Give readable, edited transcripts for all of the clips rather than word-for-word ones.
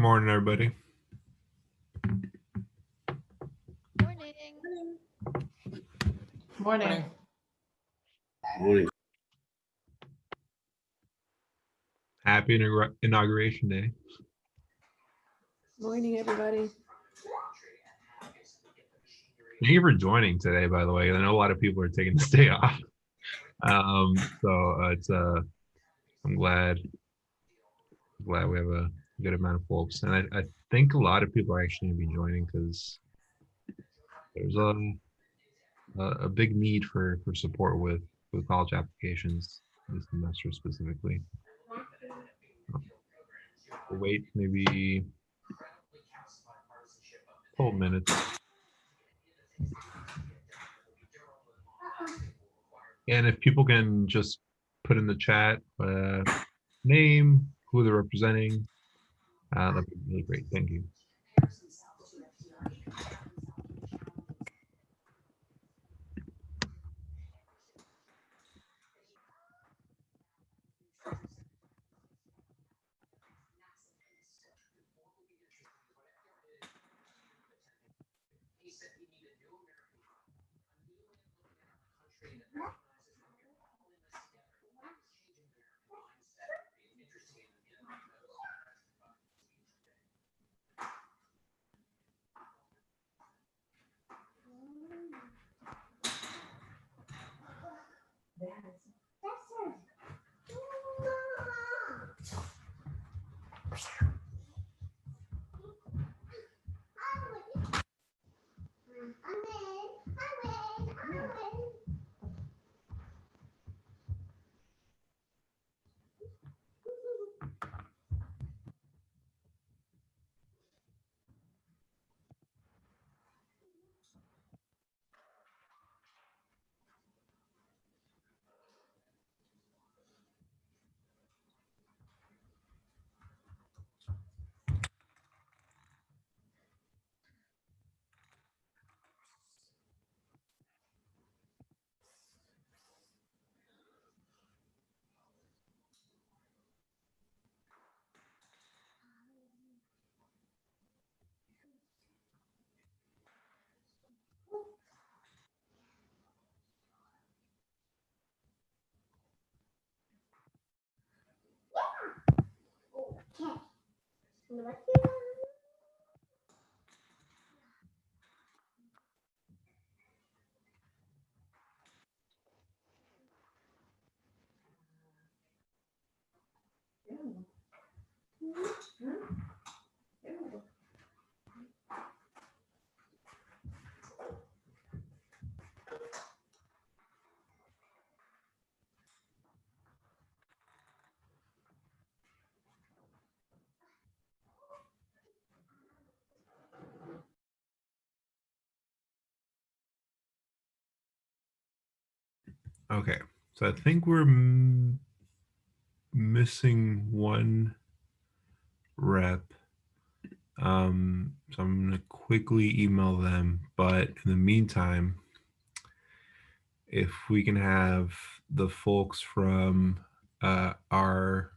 Morning, everybody. Morning. Morning. Morning. Happy Inauguration Day. Morning, everybody. Thank you for joining today, by the way. I know a lot of people are taking this day off. I'm glad we have a good amount of folks. And I think a lot of people are actually going to be joining because there's a big need for support with college applications this semester specifically. We'll wait maybe a couple minutes. And if people can just put in the chat name, who they're representing, that'd be really great. Thank you. Okay, so I think we're missing one rep. So I'm going to quickly email them, but in the meantime, if we can have the folks from our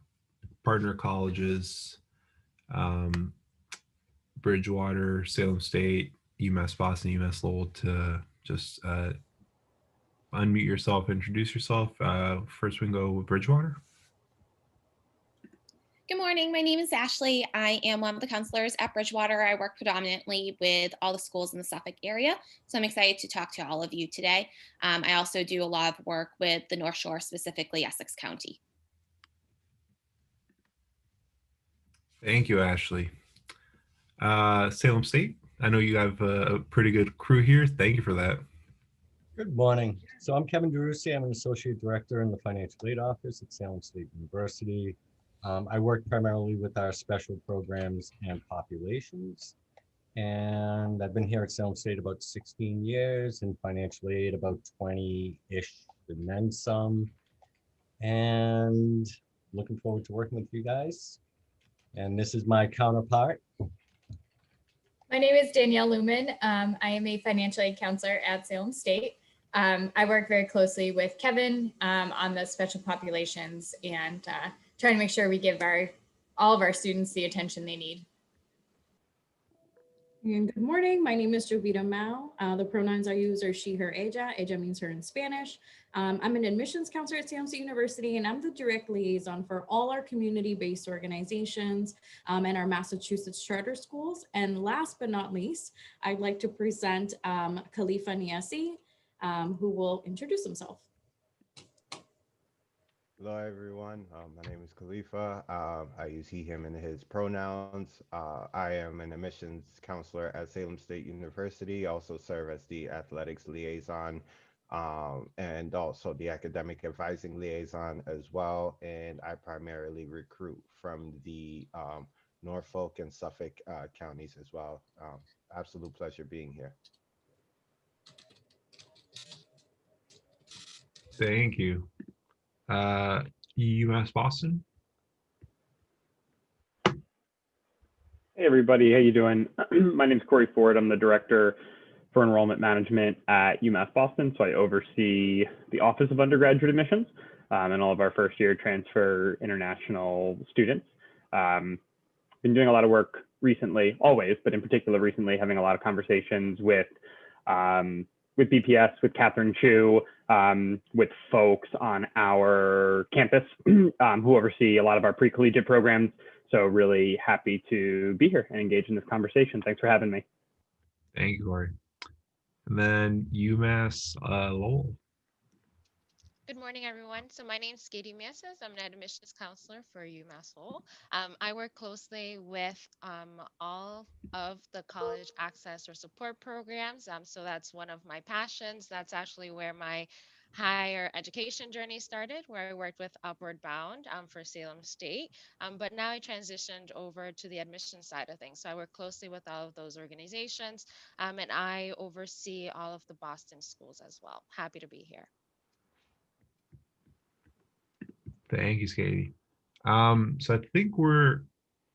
partner colleges, Bridgewater, Salem State, UMass Boston, UMass Lowell, to just unmute yourself, introduce yourself. First we can go with Bridgewater. Good morning. My name is Ashley. I am one of the counselors at Bridgewater. I work predominantly with all the schools in the Suffolk area, so I'm excited to talk to all of you today. I also do a lot of work with the North Shore, specifically Essex County. Thank you, Ashley. Salem State, I know you have a pretty good crew here. Thank you for that. Good morning. So I'm Kevin DeRusi. I'm an associate director in the financial aid office at Salem State University. I work primarily with our special programs and populations. And I've been here at Salem State about 16 years, and financial aid about 20-ish and then some. And looking forward to working with you guys. And this is my counterpart. My name is Danielle Lumen. I am a financial aid counselor at Salem State. I work very closely with Kevin on the special populations and trying to make sure we give all of our students the attention they need. And good morning. My name is Jovita Mao. The pronouns I use are she, her, ella. Ella means her in Spanish. I'm an admissions counselor at Salem State University, and I'm the direct liaison for all our community-based organizations and our Massachusetts charter schools. And last but not least, I'd like to present Khalifa Niasi, who will introduce himself. Hello, everyone. My name is Khalifa. I use he, him, and his pronouns. I am an admissions counselor at Salem State University. I also serve as the athletics liaison and also the academic advising liaison as well. And I primarily recruit from the Norfolk and Suffolk counties as well. Absolute pleasure being here. Thank you. UMass Boston. Hey everybody, how you doing? My name is Corey Ford. I'm the director for enrollment management at UMass Boston. So I oversee the Office of Undergraduate Admissions and all of our first year transfer international students. Been doing a lot of work recently, always, but in particular recently, having a lot of conversations with BPS, with Catherine Chu, with folks on our campus who oversee a lot of our pre-collegiate programs. So really happy to be here and engage in this conversation. Thanks for having me. Thank you, Corey. And then UMass Lowell. Good morning, everyone. So my name is Katie Miesas. I'm an admissions counselor for UMass Lowell. I work closely with all of the college access or support programs. So that's one of my passions. That's actually where my higher education journey started, where I worked with Upward Bound for Salem State. But now I transitioned over to the admission side of things. So I work closely with all of those organizations, and I oversee all of the Boston schools as well. Happy to be here. Thank you, Katie. So I think we're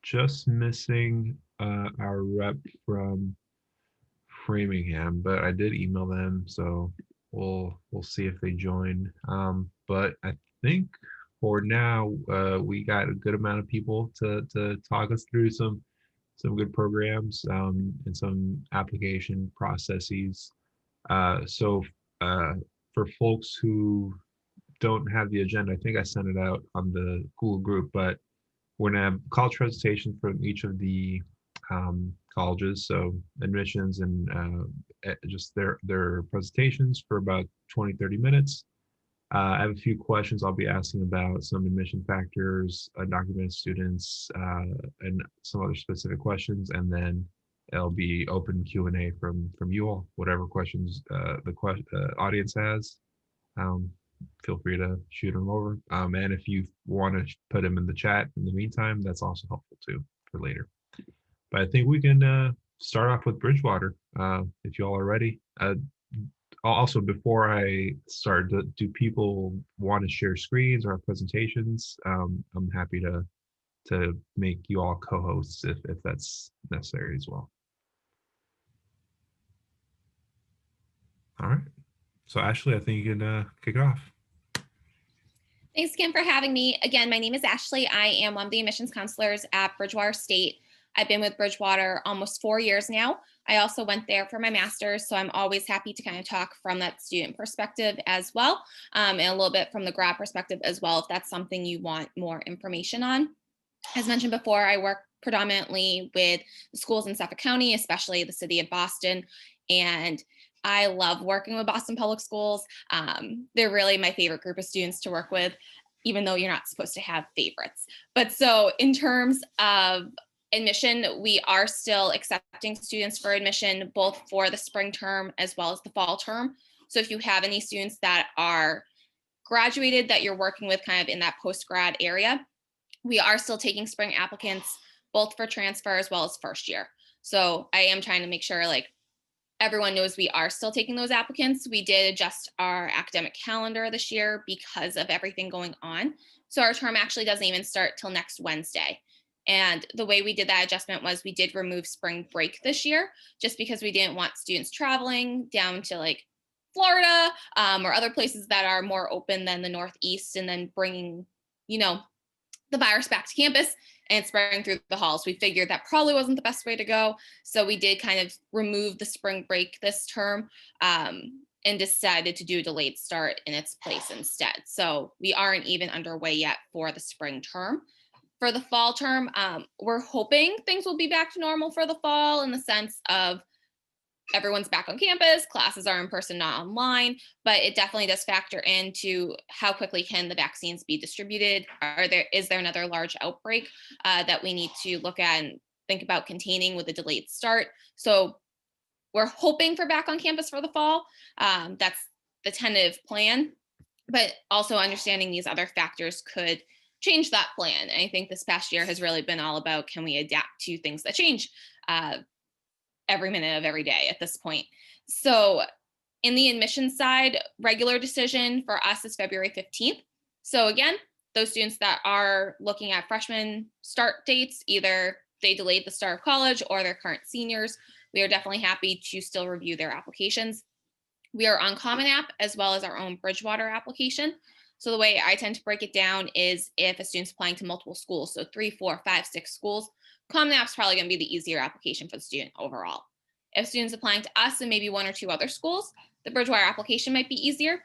just missing our rep from Framingham, but I did email them, so we'll see if they join. But I think for now we got a good amount of people to talk us through some good programs and some application processes. So for folks who don't have the agenda, I think I sent it out on the Google group, but we're gonna have college presentations from each of the colleges, so admissions and just their presentations for about 20-30 minutes. I have a few questions I'll be asking about some admission factors, undocumented students, and some other specific questions, and then it'll be open Q&A from you all, whatever questions the audience has. Feel free to shoot them over. And if you want to put them in the chat in the meantime, that's also helpful too for later. But I think we can start off with Bridgewater if you all are ready. Also, before I start, do people want to share screens or have presentations? I'm happy to make you all co-hosts if that's necessary as well. All right. So Ashley, I think you can kick it off. Thanks again for having me. Again, my name is Ashley. I am one of the admissions counselors at Bridgewater State. I've been with Bridgewater almost 4 years now. I also went there for my master's, so I'm always happy to kind of talk from that student perspective as well, and a little bit from the grad perspective as well, if that's something you want more information on. As mentioned before, I work predominantly with the schools in Suffolk County, especially the city of Boston, and I love working with Boston Public Schools. They're really my favorite group of students to work with, even though you're not supposed to have favorites. But so in terms of admission, we are still accepting students for admission, both for the spring term as well as the fall term. So if you have any students that are graduated that you're working with kind of in that post-grad area, we are still taking spring applicants, both for transfer as well as first year. So I am trying to make sure like everyone knows we are still taking those applicants. We did adjust our academic calendar this year because of everything going on. So our term actually doesn't even start till next Wednesday. And the way we did that adjustment was we did remove spring break this year, just because we didn't want students traveling down to like Florida or other places that are more open than the Northeast, and then bringing, you know, the virus back to campus and spreading through the halls. We figured that probably wasn't the best way to go. So we did kind of remove the spring break this term and decided to do a delayed start in its place instead. So we aren't even underway yet for the spring term. For the fall term, we're hoping things will be back to normal for the fall in the sense of everyone's back on campus, classes are in person, not online, but it definitely does factor into how quickly can the vaccines be distributed. Is there another large outbreak that we need to look at and think about containing with a delayed start? So we're hoping for back on campus for the fall. That's the tentative plan, but also understanding these other factors could change that plan. And I think this past year has really been all about, can we adapt to things that change every minute of every day at this point? So in the admissions side, regular decision for us is February 15th. So again, those students that are looking at freshman start dates, either they delayed the start of college or they're current seniors, we are definitely happy to still review their applications. We are on Common App as well as our own Bridgewater application. So the way I tend to break it down is if a student's applying to multiple schools, so 3, 4, 5, 6 schools, Common App's probably going to be the easier application for the student overall. If students applying to us and maybe 1 or 2 other schools, the Bridgewater application might be easier.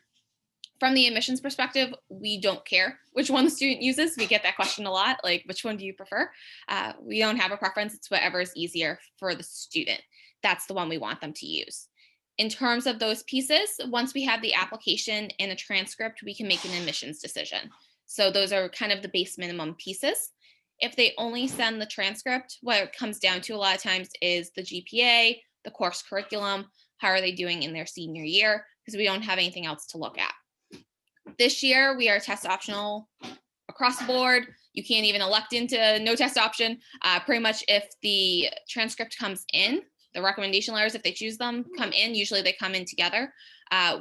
From the admissions perspective, we don't care which one the student uses. We get that question a lot, like, which one do you prefer? We don't have a preference. It's whatever is easier for the student. That's the one we want them to use. In terms of those pieces, once we have the application and a transcript, we can make an admissions decision. So those are kind of the base minimum pieces. If they only send the transcript, what it comes down to a lot of times is the GPA, the course curriculum, how are they doing in their senior year, because we don't have anything else to look at. This year, we are test optional across the board. You can't even elect into no test option. Pretty much if the transcript comes in, the recommendation letters, if they choose them, come in, usually they come in together.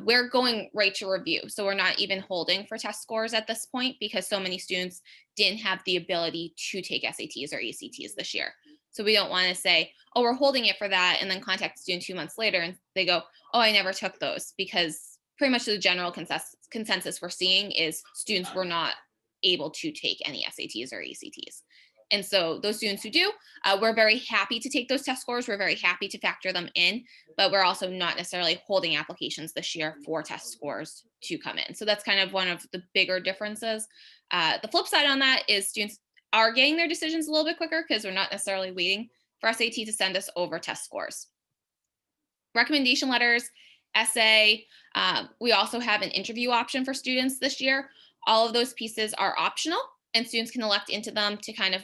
We're going right to review. So we're not even holding for test scores at this point because so many students didn't have the ability to take SATs or ACTs this year. So we don't want to say, oh, we're holding it for that, and then contact the student 2 months later and they go, oh, I never took those, because pretty much the general consensus we're seeing is students were not able to take any SATs or ACTs. And so those students who do, we're very happy to take those test scores. We're very happy to factor them in, but we're also not necessarily holding applications this year for test scores to come in. So that's kind of one of the bigger differences. The flip side on that is students are getting their decisions a little bit quicker because we're not necessarily waiting for SAT to send us over test scores. Recommendation letters, essay. We also have an interview option for students this year. All of those pieces are optional, and students can elect into them to kind of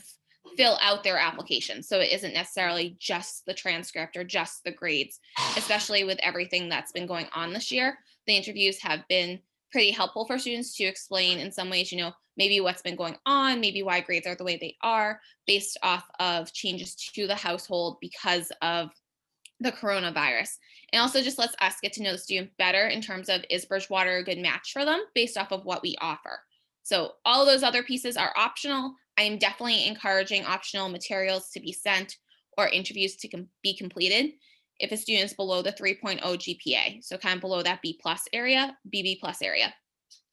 fill out their application. So it isn't necessarily just the transcript or just the grades, especially with everything that's been going on this year. The interviews have been pretty helpful for students to explain in some ways, maybe what's been going on, maybe why grades are the way they are based off of changes to the household because of the coronavirus. And also just lets us get to know the student better in terms of, is Bridgewater a good match for them based off of what we offer? So all those other pieces are optional. I am definitely encouraging optional materials to be sent or interviews to be completed if a student is below the 3.0 GPA, so kind of below that B+ area, BB+ area.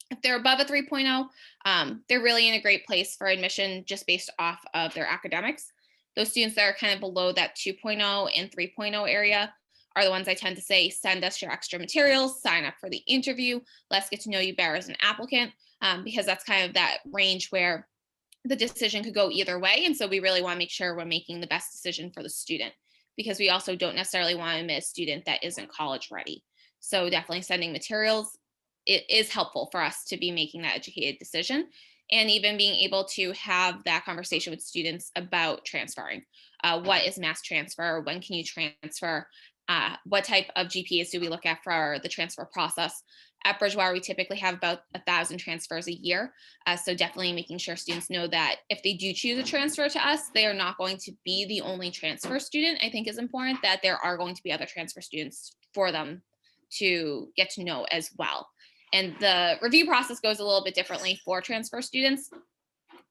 If they're above a 3.0, they're really in a great place for admission just based off of their academics. Those students that are kind of below that 2.0 and 3.0 area are the ones I tend to say, send us your extra materials, sign up for the interview, let's get to know you better as an applicant, because that's kind of that range where the decision could go either way. And so we really want to make sure we're making the best decision for the student, because we also don't necessarily want to admit a student that isn't college ready. So definitely sending materials, it is helpful for us to be making that educated decision, and even being able to have that conversation with students about transferring. What is mass transfer? When can you transfer? What type of GPAs do we look at for the transfer process? At Bridgewater, we typically have about 1,000 transfers a year. So definitely making sure students know that if they do choose a transfer to us, they are not going to be the only transfer student. I think is important that there are going to be other transfer students for them to get to know as well. And the review process goes a little bit differently for transfer students.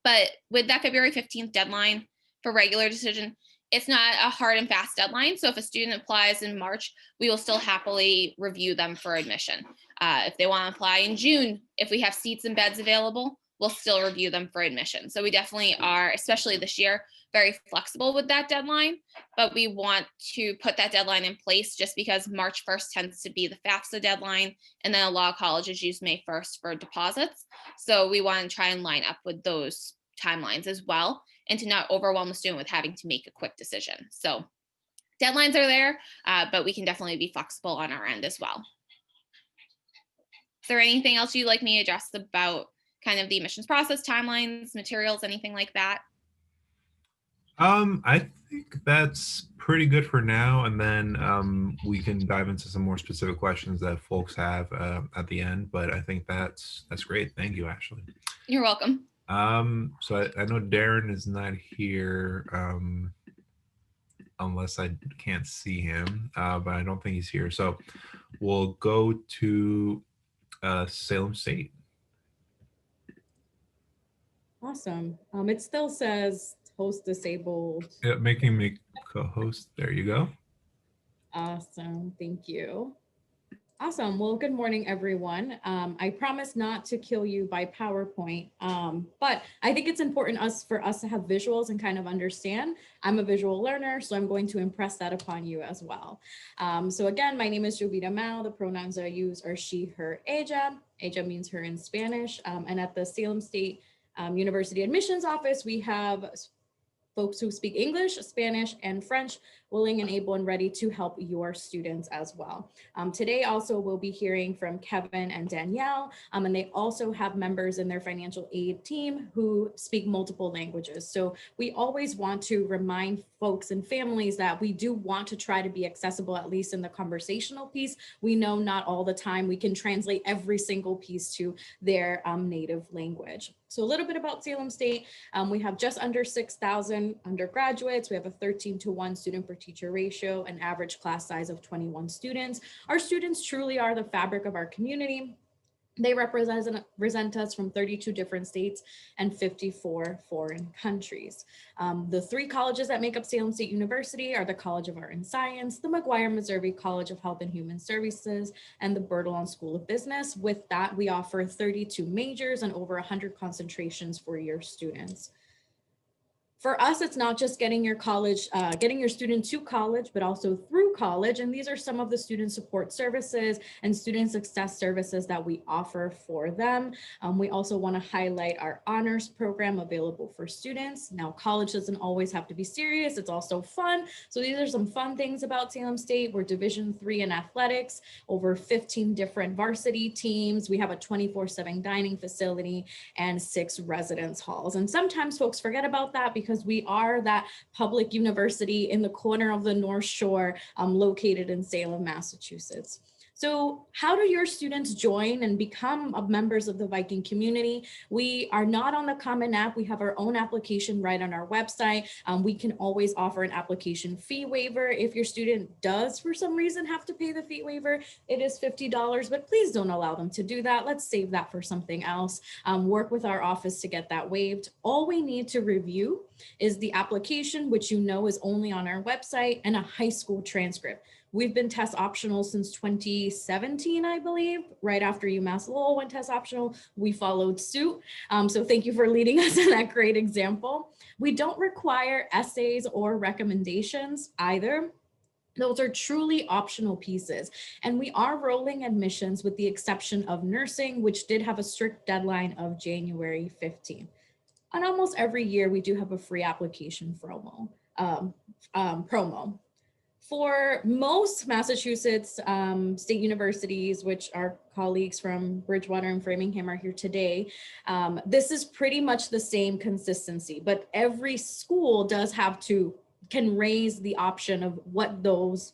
But with that February 15th deadline for regular decision, it's not a hard and fast deadline. So if a student applies in March, we will still happily review them for admission. If they want to apply in June, if we have seats and beds available, we'll still review them for admission. So we definitely are, especially this year, very flexible with that deadline, but we want to put that deadline in place just because March 1st tends to be the FAFSA deadline, and then a lot of colleges use May 1st for deposits. So we want to try and line up with those timelines as well, and to not overwhelm the student with having to make a quick decision. So deadlines are there, but we can definitely be flexible on our end as well. Is there anything else you'd like me to address about kind of the admissions process, timelines, materials, anything like that? I think that's pretty good for now, and then we can dive into some more specific questions that folks have at the end. But I think that's great. Thank you, Ashley. You're welcome. So I know Darren is not here, unless I can't see him, but I don't think he's here. So we'll go to Salem State. Awesome. It still says host disabled. Yeah, making me co-host. There you go. Awesome. Thank you. Awesome. Well, good morning, everyone. I promise not to kill you by PowerPoint, but I think it's important for us to have visuals and kind of understand. I'm a visual learner, so I'm going to impress that upon you as well. So again, my name is Jovita Mao. The pronouns I use are she, her, ella. Ella means her in Spanish. And at the Salem State University Admissions Office, we have folks who speak English, Spanish, and French, willing and able and ready to help your students as well. Today also we'll be hearing from Kevin and Danielle, and they also have members in their financial aid team who speak multiple languages. So we always want to remind folks and families that we do want to try to be accessible, at least in the conversational piece. We know not all the time we can translate every single piece to their native language. So a little bit about Salem State. We have just under 6,000 undergraduates. We have a 13-to-1 student per teacher ratio, an average class size of 21 students. Our students truly are the fabric of our community. They represent us from 32 different states and 54 foreign countries. The three colleges that make up Salem State University are the College of Art and Science, the McGuire-Missouri College of Health and Human Services, and the Bertillon School of Business. With that, we offer 32 majors and over 100 concentrations for your students. For us, it's not just getting your student to college, but also through college. And these are some of the student support services and student success services that we offer for them. We also want to highlight our honors program available for students. Now, college doesn't always have to be serious. It's also fun. So these are some fun things about Salem State. We're Division III in athletics, over 15 different varsity teams. We have a 24/7 dining facility and 6 residence halls. And sometimes folks forget about that because we are that public university in the corner of the North Shore, located in Salem, Massachusetts. So how do your students join and become members of the Viking community? We are not on the Common App. We have our own application right on our website. We can always offer an application fee waiver. If your student does, for some reason, have to pay the fee waiver, it is $50, but please don't allow them to do that. Let's save that for something else. Work with our office to get that waived. All we need to review is the application, which you know is only on our website, and a high school transcript. We've been test optional since 2017, I believe. Right after UMass Lowell went test optional, we followed suit. So thank you for leading us in that great example. We don't require essays or recommendations either. Those are truly optional pieces. And we are rolling admissions with the exception of nursing, which did have a strict deadline of January 15th. And almost every year, we do have a free application promo. For most Massachusetts state universities, which our colleagues from Bridgewater and Framingham are here today, this is pretty much the same consistency, but every school can raise the option of what those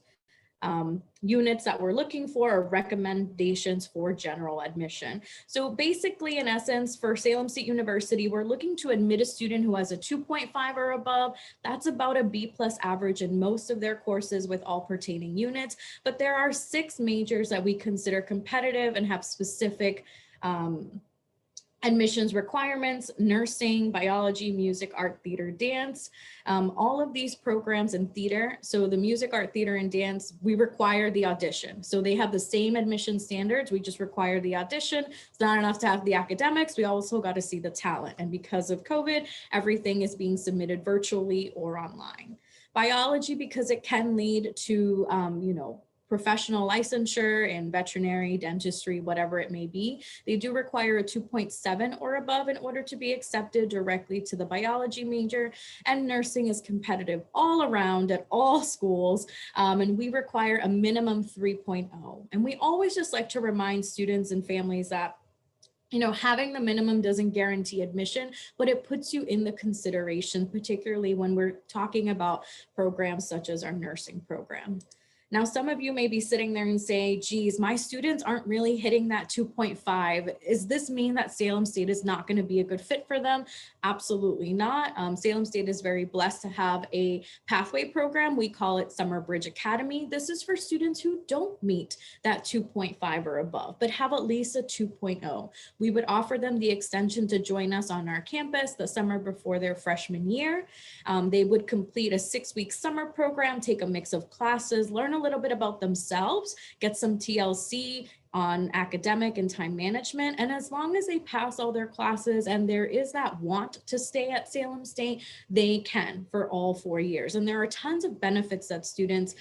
units that we're looking for are recommendations for general admission. So basically, in essence, for Salem State University, we're looking to admit a student who has a 2.5 or above. That's about a B+ average in most of their courses with all pertaining units. But there are 6 majors that we consider competitive and have specific admissions requirements, nursing, biology, music, art, theater, dance, all of these programs in theater. So the music, art, theater, and dance, we require the audition. So they have the same admission standards. We just require the audition. It's not enough to have the academics. We also got to see the talent. And because of COVID, everything is being submitted virtually or online. Biology, because it can lead to, professional licensure in veterinary, dentistry, whatever it may be. They do require a 2.7 or above in order to be accepted directly to the biology major. And nursing is competitive all around at all schools. And we require a minimum 3.0. And we always just like to remind students and families that having the minimum doesn't guarantee admission, but it puts you in the consideration, particularly when we're talking about programs such as our nursing program. Now, some of you may be sitting there and say, geez, my students aren't really hitting that 2.5. Does this mean that Salem State is not going to be a good fit for them? Absolutely not. Salem State is very blessed to have a pathway program. We call it Summer Bridge Academy. This is for students who don't meet that 2.5 or above, but have at least a 2.0. We would offer them the extension to join us on our campus the summer before their freshman year. They would complete a 6-week summer program, take a mix of classes, learn a little bit about themselves, get some TLC on academic and time management. And as long as they pass all their classes and there is that want to stay at Salem State, they can for all 4 years. And there are tons of benefits that students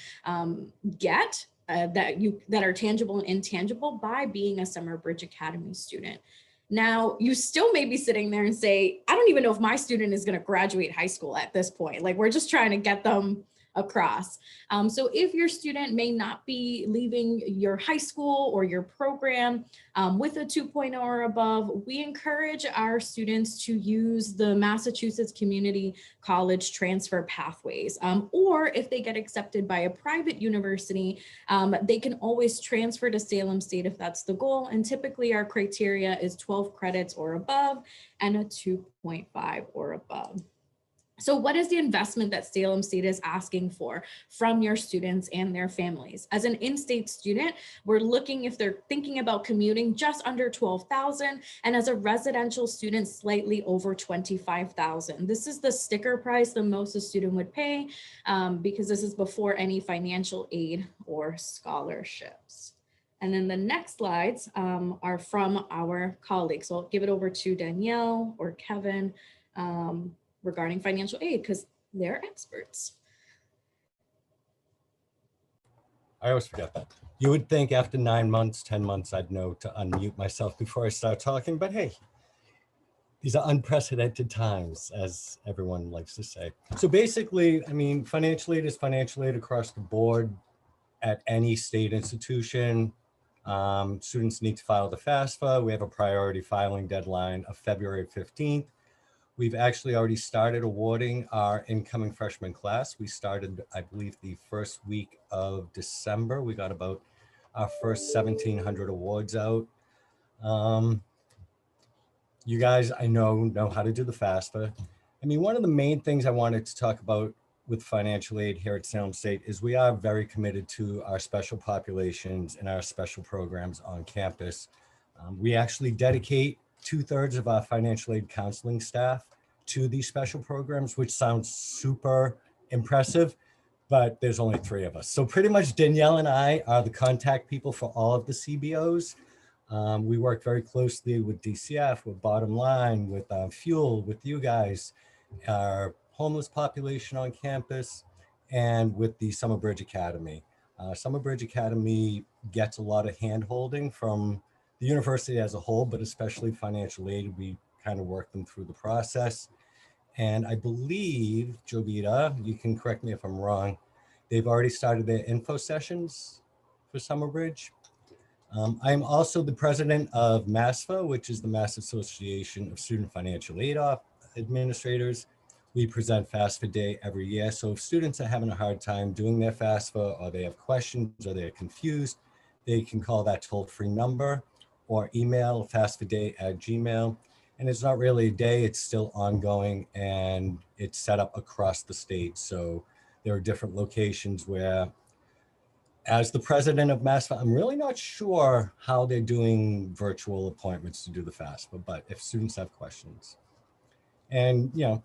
get that are tangible and intangible by being a Summer Bridge Academy student. Now, you still may be sitting there and say, I don't even know if my student is going to graduate high school at this point. Like, we're just trying to get them across. So if your student may not be leaving your high school or your program with a 2.0 or above, we encourage our students to use the Massachusetts Community College transfer pathways. Or if they get accepted by a private university, they can always transfer to Salem State if that's the goal. And typically our criteria is 12 credits or above and a 2.5 or above. So what is the investment that Salem State is asking for from your students and their families? As an in-state student, we're looking if they're thinking about commuting just under $12,000, and as a residential student, slightly over $25,000. This is the sticker price the most a student would pay because this is before any financial aid or scholarships. And then the next slides are from our colleagues. So I'll give it over to Danielle or Kevin regarding financial aid because they're experts. I always forget that. You would think after 9 months, 10 months, I'd know to unmute myself before I start talking, but hey, these are unprecedented times, as everyone likes to say. So basically, I mean, financial aid is financial aid across the board at any state institution. Students need to file the FAFSA. We have a priority filing deadline of February 15th. We've actually already started awarding our incoming freshman class. We started, I believe, the first week of December. We got about our first 1,700 awards out. You guys, I know how to do the FAFSA. I mean, one of the main things I wanted to talk about with financial aid here at Salem State is we are very committed to our special populations and our special programs on campus. We actually dedicate 2/3 of our financial aid counseling staff to these special programs, which sounds super impressive, but there's only 3 of us. So pretty much Danielle and I are the contact people for all of the CBOs. We work very closely with DCF, with Bottom Line, with Fuel, with you guys, our homeless population on campus, and with the Summer Bridge Academy. Summer Bridge Academy gets a lot of hand-holding from the university as a whole, but especially financial aid. We kind of work them through the process. And I believe, Jovita, you can correct me if I'm wrong, they've already started their info sessions for Summer Bridge. I'm also the president of MASFA, which is the Mass Association of Student Financial Aid Administrators. We present FAFSA Day every year. So if students are having a hard time doing their FAFSA, or they have questions, or they're confused, they can call that toll-free number or email fafsaday@gmail.com. And it's not really a day, it's still ongoing, and it's set up across the state. So there are different locations where as the president of MassFA, I'm really not sure how they're doing virtual appointments to do the FAFSA, but if students have questions. And, you know,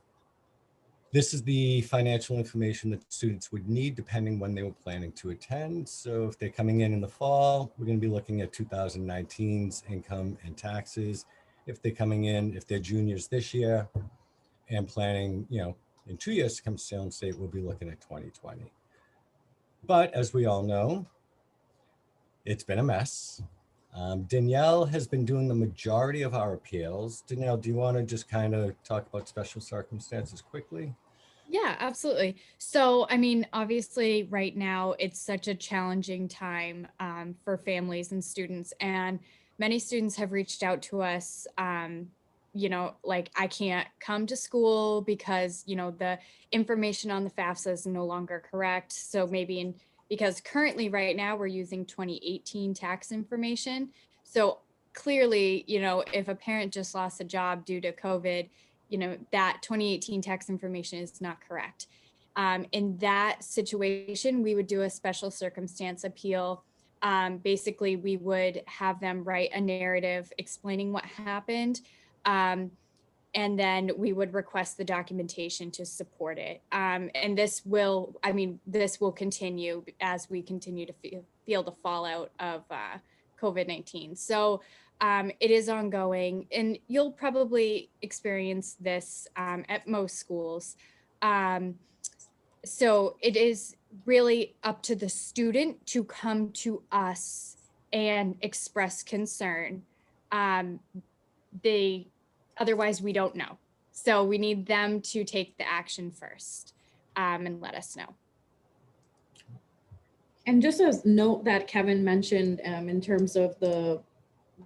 this is the financial information that students would need depending when they were planning to attend. So if they're coming in the fall, we're going to be looking at 2019's income and taxes. If they're coming in, if they're juniors this year and planning, you know, in 2 years to come to Salem State, we'll be looking at 2020. But as we all know, it's been a mess. Danielle has been doing the majority of our appeals. Danielle, do you want to just kind of talk about special circumstances quickly? Yeah, absolutely. So, I mean, obviously, right now it's such a challenging time for families and students, and many students have reached out to us. You know, like, I can't come to school because, you know, the information on the FAFSA is no longer correct. So maybe because currently right now we're using 2018 tax information. So clearly, you know, if a parent just lost a job due to COVID, you know, that 2018 tax information is not correct. In that situation, we would do a special circumstance appeal. Basically, we would have them write a narrative explaining what happened. And then we would request the documentation to support it. And this will, I mean, this will continue as we continue to feel the fallout of COVID-19. So it is ongoing, and you'll probably experience this at most schools. So it is really up to the student to come to us and express concern. Otherwise we don't know. So we need them to take the action first and let us know. And just a note that Kevin mentioned in terms of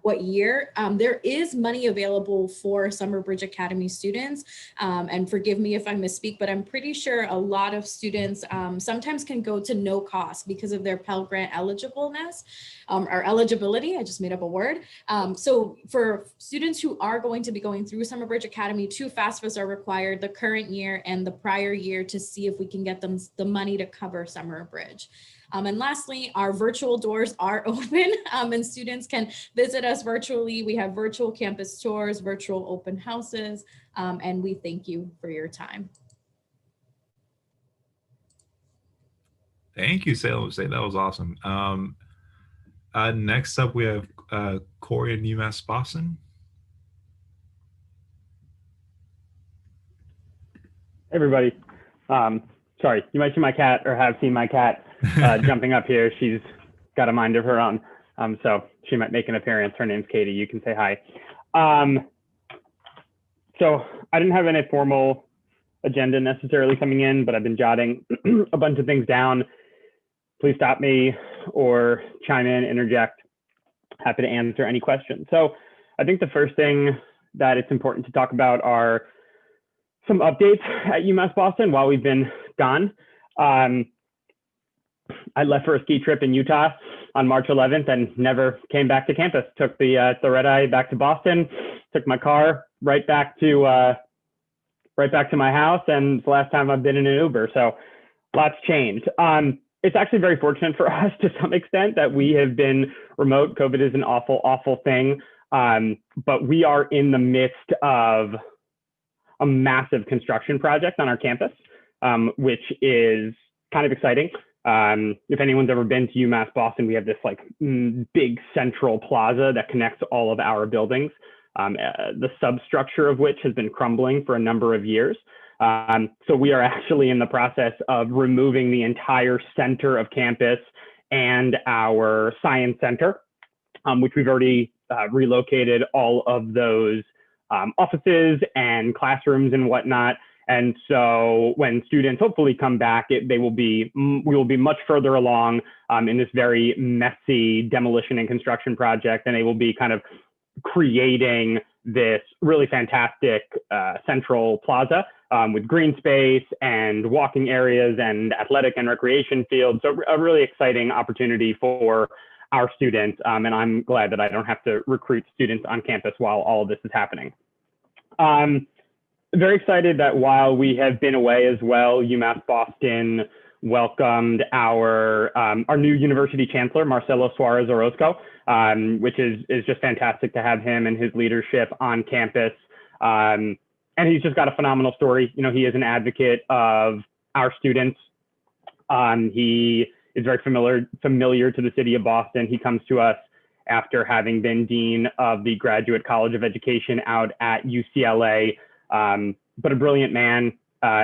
what year, there is money available for Summer Bridge Academy students. And forgive me if I misspeak, but I'm pretty sure a lot of students sometimes can go to no cost because of their Pell Grant eligibleness or eligibility. I just made up a word. So for students who are going to be going through Summer Bridge Academy, 2 FAFSAs are required, the current year and the prior year, to see if we can get them the money to cover Summer Bridge. And lastly, our virtual doors are open and students can visit us virtually. We have virtual campus tours, virtual open houses, and we thank you for your time. Thank you, Salem State. That was awesome. Next up, we have Corey in UMass Boston. Hey, everybody. Sorry, you might see my cat or have seen my cat jumping up here. She's got a mind of her own. So she might make an appearance. Her name's Katie. You can say hi. So I didn't have any formal agenda necessarily coming in, but I've been jotting a bunch of things down. Please stop me or chime in, interject. Happy to answer any questions. So I think the first thing that it's important to talk about are some updates at UMass Boston while we've been gone. I left for a ski trip in Utah on March 11th and never came back to campus. Took the red eye back to Boston, took my car right back to my house, and it's the last time I've been in an Uber. So lots changed. It's actually very fortunate for us to some extent that we have been remote. COVID is an awful, awful thing. But we are in the midst of a massive construction project on our campus, which is kind of exciting. If anyone's ever been to UMass Boston, we have this like big central plaza that connects all of our buildings, the substructure of which has been crumbling for a number of years. So we are actually in the process of removing the entire center of campus and our science center, which we've already relocated all of those offices and classrooms and whatnot. And so when students hopefully come back, we will be much further along in this very messy demolition and construction project, and they will be kind of creating this really fantastic central plaza with green space and walking areas and athletic and recreation fields. So a really exciting opportunity for our students. And I'm glad that I don't have to recruit students on campus while all of this is happening. Very excited that while we have been away as well, UMass Boston welcomed our new university chancellor, Marcelo Suarez Orozco, which is just fantastic to have him and his leadership on campus. And he's just got a phenomenal story. You know, he is an advocate of our students. He is very familiar to the city of Boston. He comes to us after having been dean of the Graduate College of Education out at UCLA, but a brilliant man.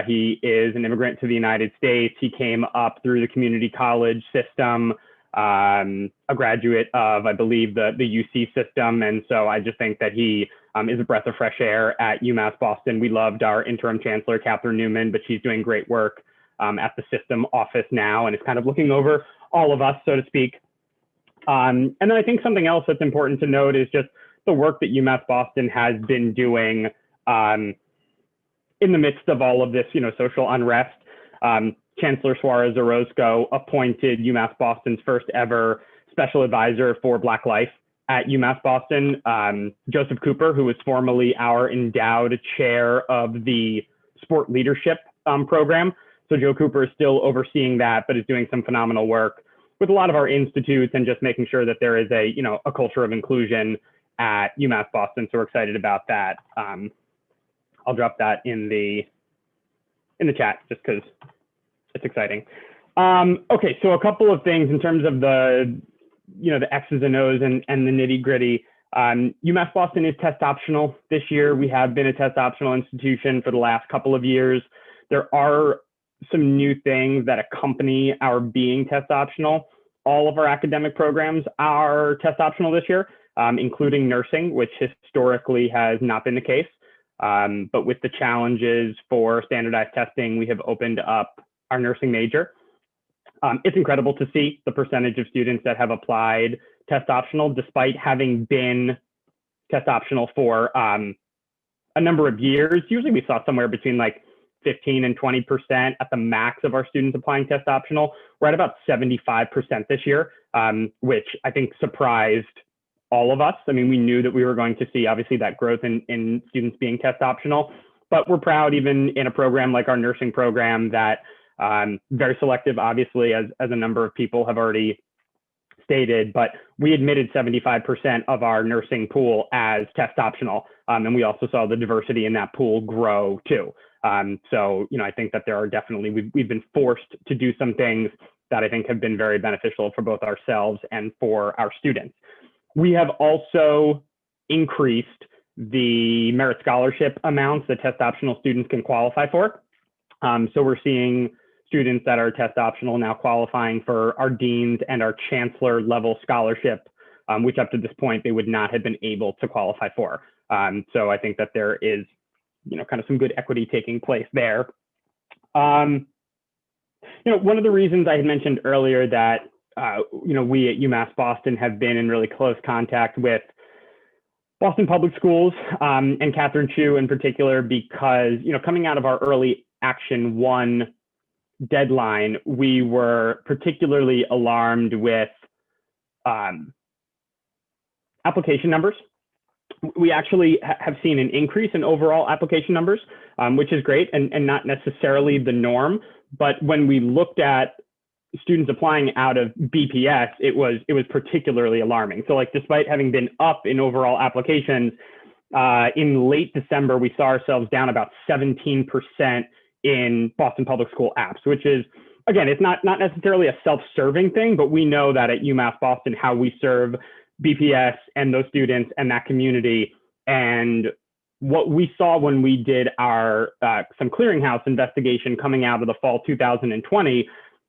He is an immigrant to the United States. He came up through the community college system, a graduate of, I believe, the UC system. And so I just think that he is a breath of fresh air at UMass Boston. We loved our interim chancellor, Catherine Newman, but she's doing great work at the system office now and is kind of looking over all of us, so to speak. And then I think something else that's important to note is just the work that UMass Boston has been doing in the midst of all of this, you know, social unrest. Chancellor Suarez Orozco appointed UMass Boston's first ever special advisor for Black life at UMass Boston, Joseph Cooper, who was formerly our endowed chair of the sport leadership program. So Joe Cooper is still overseeing that, but is doing some phenomenal work with a lot of our institutes and just making sure that there is a, you know, a culture of inclusion at UMass Boston. So we're excited about that. I'll drop that in the chat just because it's exciting. Okay, so a couple of things in terms of the, you know, the X's and O's and the nitty gritty. UMass Boston is test optional this year. We have been a test optional institution for the last couple of years. There are some new things that accompany our being test optional. All of our academic programs are test optional this year, including nursing, which historically has not been the case. But with the challenges for standardized testing, we have opened up our nursing major. It's incredible to see the percentage of students that have applied test optional, despite having been test optional for a number of years. Usually we saw somewhere between like 15 and 20% at the max of our students applying test optional. We're at about 75% this year, which I think surprised all of us. I mean, we knew that we were going to see obviously that growth in students being test optional, but we're proud even in a program like our nursing program that very selective, obviously, as a number of people have already stated, but we admitted 75% of our nursing pool as test optional. And we also saw the diversity in that pool grow too. So, you know, I think that there are definitely, we've been forced to do some things that I think have been very beneficial for both ourselves and for our students. We have also increased the merit scholarship amounts that test optional students can qualify for. So we're seeing students that are test optional now qualifying for our dean's and our chancellor level scholarship, which up to this point they would not have been able to qualify for. So I think that there is, you know, kind of some good equity taking place there. You know, one of the reasons I had mentioned earlier that, you know, we at UMass Boston have been in really close contact with Boston Public Schools and Catherine Chu in particular, because, you know, coming out of our early Action 1 deadline, we were particularly alarmed with application numbers. We actually have seen an increase in overall application numbers, which is great and not necessarily the norm. But when we looked at students applying out of BPS, it was particularly alarming. So like, despite having been up in overall applications, in late December, we saw ourselves down about 17% in Boston Public School apps, which is, again, it's not necessarily a self-serving thing, but we know that at UMass Boston, how we serve BPS and those students and that community. And what we saw when we did our some clearinghouse investigation coming out of the fall 2020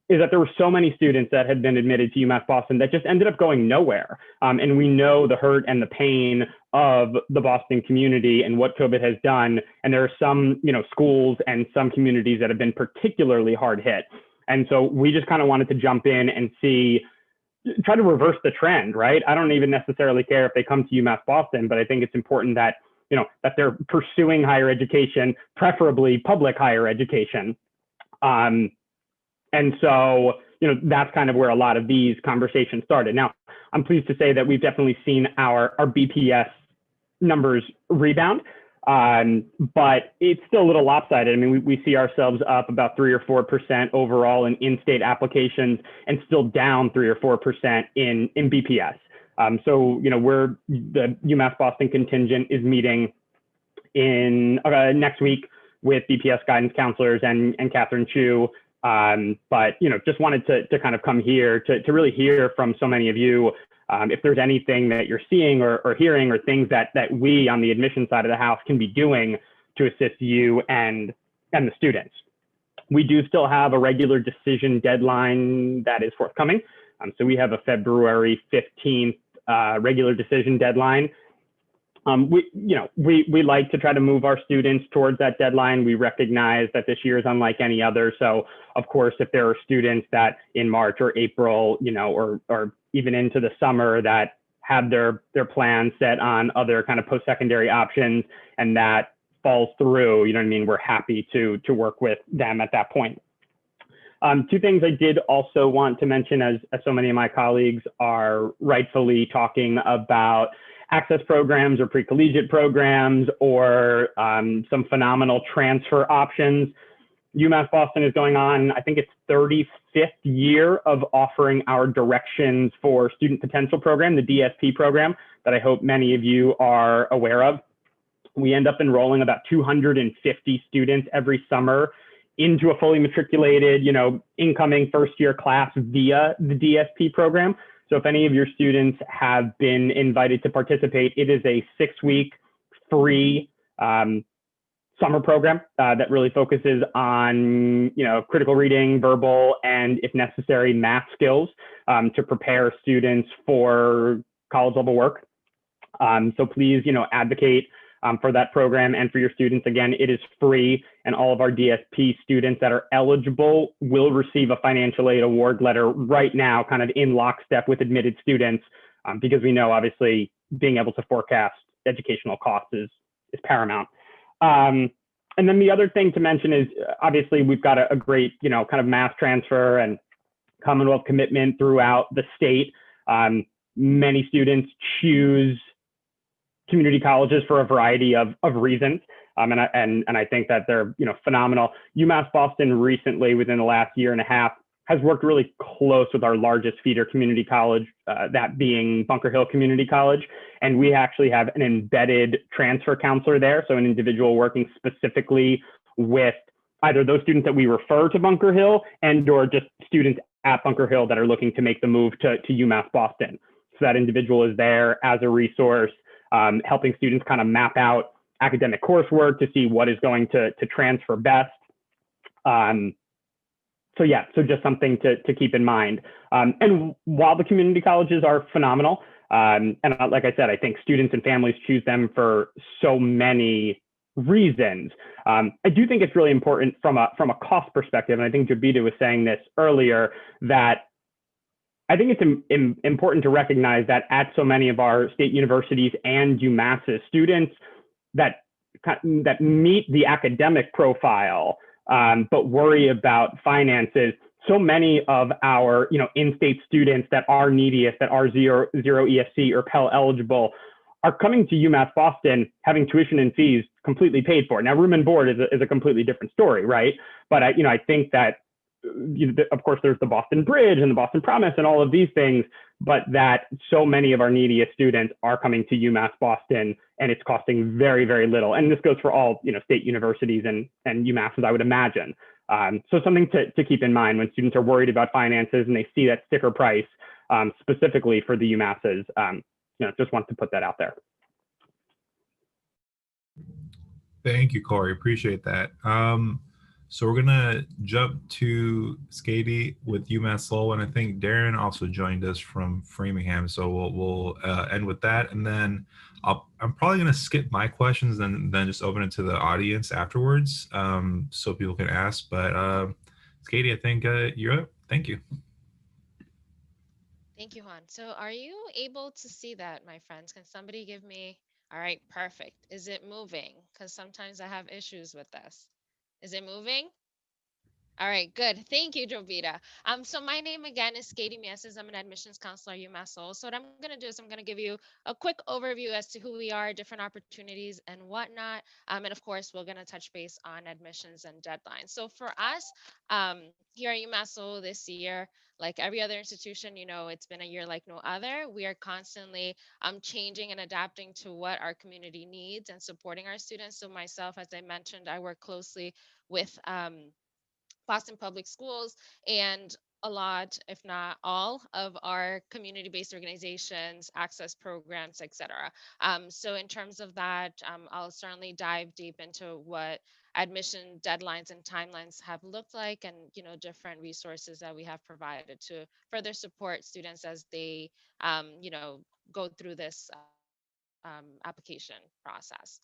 is that there were so many students that had been admitted to UMass Boston that just ended up going nowhere. And we know the hurt and the pain of the Boston community and what COVID has done. And there are some, you know, schools and some communities that have been particularly hard hit. And so we just kind of wanted to jump in and try to reverse the trend, right? I don't even necessarily care if they come to UMass Boston, but I think it's important that, you know, that they're pursuing higher education, preferably public higher education. And so, you know, that's kind of where a lot of these conversations started. Now, I'm pleased to say that we've definitely seen our BPS numbers rebound. But it's still a little lopsided. I mean, we see ourselves up about 3 or 4% overall in-state applications and still down 3 or 4% in BPS. So, you know, the UMass Boston contingent is meeting in next week with BPS guidance counselors and Catherine Chu. But, you know, just wanted to kind of come here to really hear from so many of you if there's anything that you're seeing or hearing or things that we on the admission side of the house can be doing to assist you and the students. We do still have a regular decision deadline that is forthcoming. So we have a February 15th regular decision deadline. We like to try to move our students towards that deadline. We recognize that this year is unlike any other. So of course, if there are students that in March or April, you know, or even into the summer that have their plans set on other kind of post-secondary options and that falls through, you know what I mean? We're happy to work with them at that point. Two things I did also want to mention, as so many of my colleagues are rightfully talking about access programs or pre-collegiate programs or some phenomenal transfer options. UMass Boston is going on, I think it's 35th year of offering our Directions for Student Potential program, the DSP program, that I hope many of you are aware of. We end up enrolling about 250 students every summer into a fully matriculated, you know, incoming first year class via the DSP program. So if any of your students have been invited to participate, it is a 6-week free summer program that really focuses on, you know, critical reading, verbal, and if necessary, math skills to prepare students for college level work. So please, you know, advocate for that program and for your students. Again, it is free, and all of our DSP students that are eligible will receive a financial aid award letter right now, kind of in lockstep with admitted students, because we know obviously being able to forecast educational costs is paramount. And then the other thing to mention is obviously we've got a great, you know, kind of mass transfer and Commonwealth commitment throughout the state. Many students choose community colleges for a variety of reasons. And I think that they're, you know, phenomenal. UMass Boston recently, within the last year and a half, has worked really close with our largest feeder community college, that being Bunker Hill Community College. And we actually have an embedded transfer counselor there. So an individual working specifically with either those students that we refer to Bunker Hill and or just students at Bunker Hill that are looking to make the move to UMass Boston. So that individual is there as a resource, helping students kind of map out academic coursework to see what is going to transfer best. So yeah, so just something to keep in mind. And while the community colleges are phenomenal, and like I said, I think students and families choose them for so many reasons. I do think it's really important from a cost perspective, and I think Jabita was saying this earlier, that I think it's important to recognize that at so many of our state universities and UMass's students that meet the academic profile, but worry about finances. So many of our, you know, in-state students that are neediest, that are zero ESC or Pell eligible, are coming to UMass Boston having tuition and fees completely paid for. Now, room and board is a completely different story, right? But I think that, you know, of course, there's the Boston Bridge and the Boston Promise and all of these things, but that so many of our neediest students are coming to UMass Boston, and it's costing very, very little. And this goes for all, you know, state universities and UMass's, I would imagine. So something to keep in mind when students are worried about finances and they see that sticker price specifically for the UMass's. You know, just want to put that out there. Thank you, Corey. Appreciate that. So we're gonna jump to Skady with UMass Lowell, and I think Darren also joined us from Framingham. So we'll end with that, and then I'm probably gonna skip my questions and then just open it to the audience afterwards, so people can ask. But Skady, I think you're up. Thank you. Thank you, Juan. So are you able to see that, my friends? Can somebody give me, all right, perfect. Is it moving? Because sometimes I have issues with this. Is it moving? All right, good. Thank you, Jovita. So my name again is Katie Mieses. I'm an admissions counselor at UMass Lowell. So what I'm going to do is I'm going to give you a quick overview as to who we are, different opportunities, and whatnot. And of course, we're going to touch base on admissions and deadlines. So for us, here at UMass Lowell this year, like every other institution, it's been a year like no other. We are constantly changing and adapting to what our community needs and supporting our students. So myself, as I mentioned, I work closely with Boston Public Schools and a lot, if not all, of our community-based organizations, access programs, etc. So in terms of that, I'll certainly dive deep into what admission deadlines and timelines have looked like, and different resources that we have provided to further support students as they, go through this application process.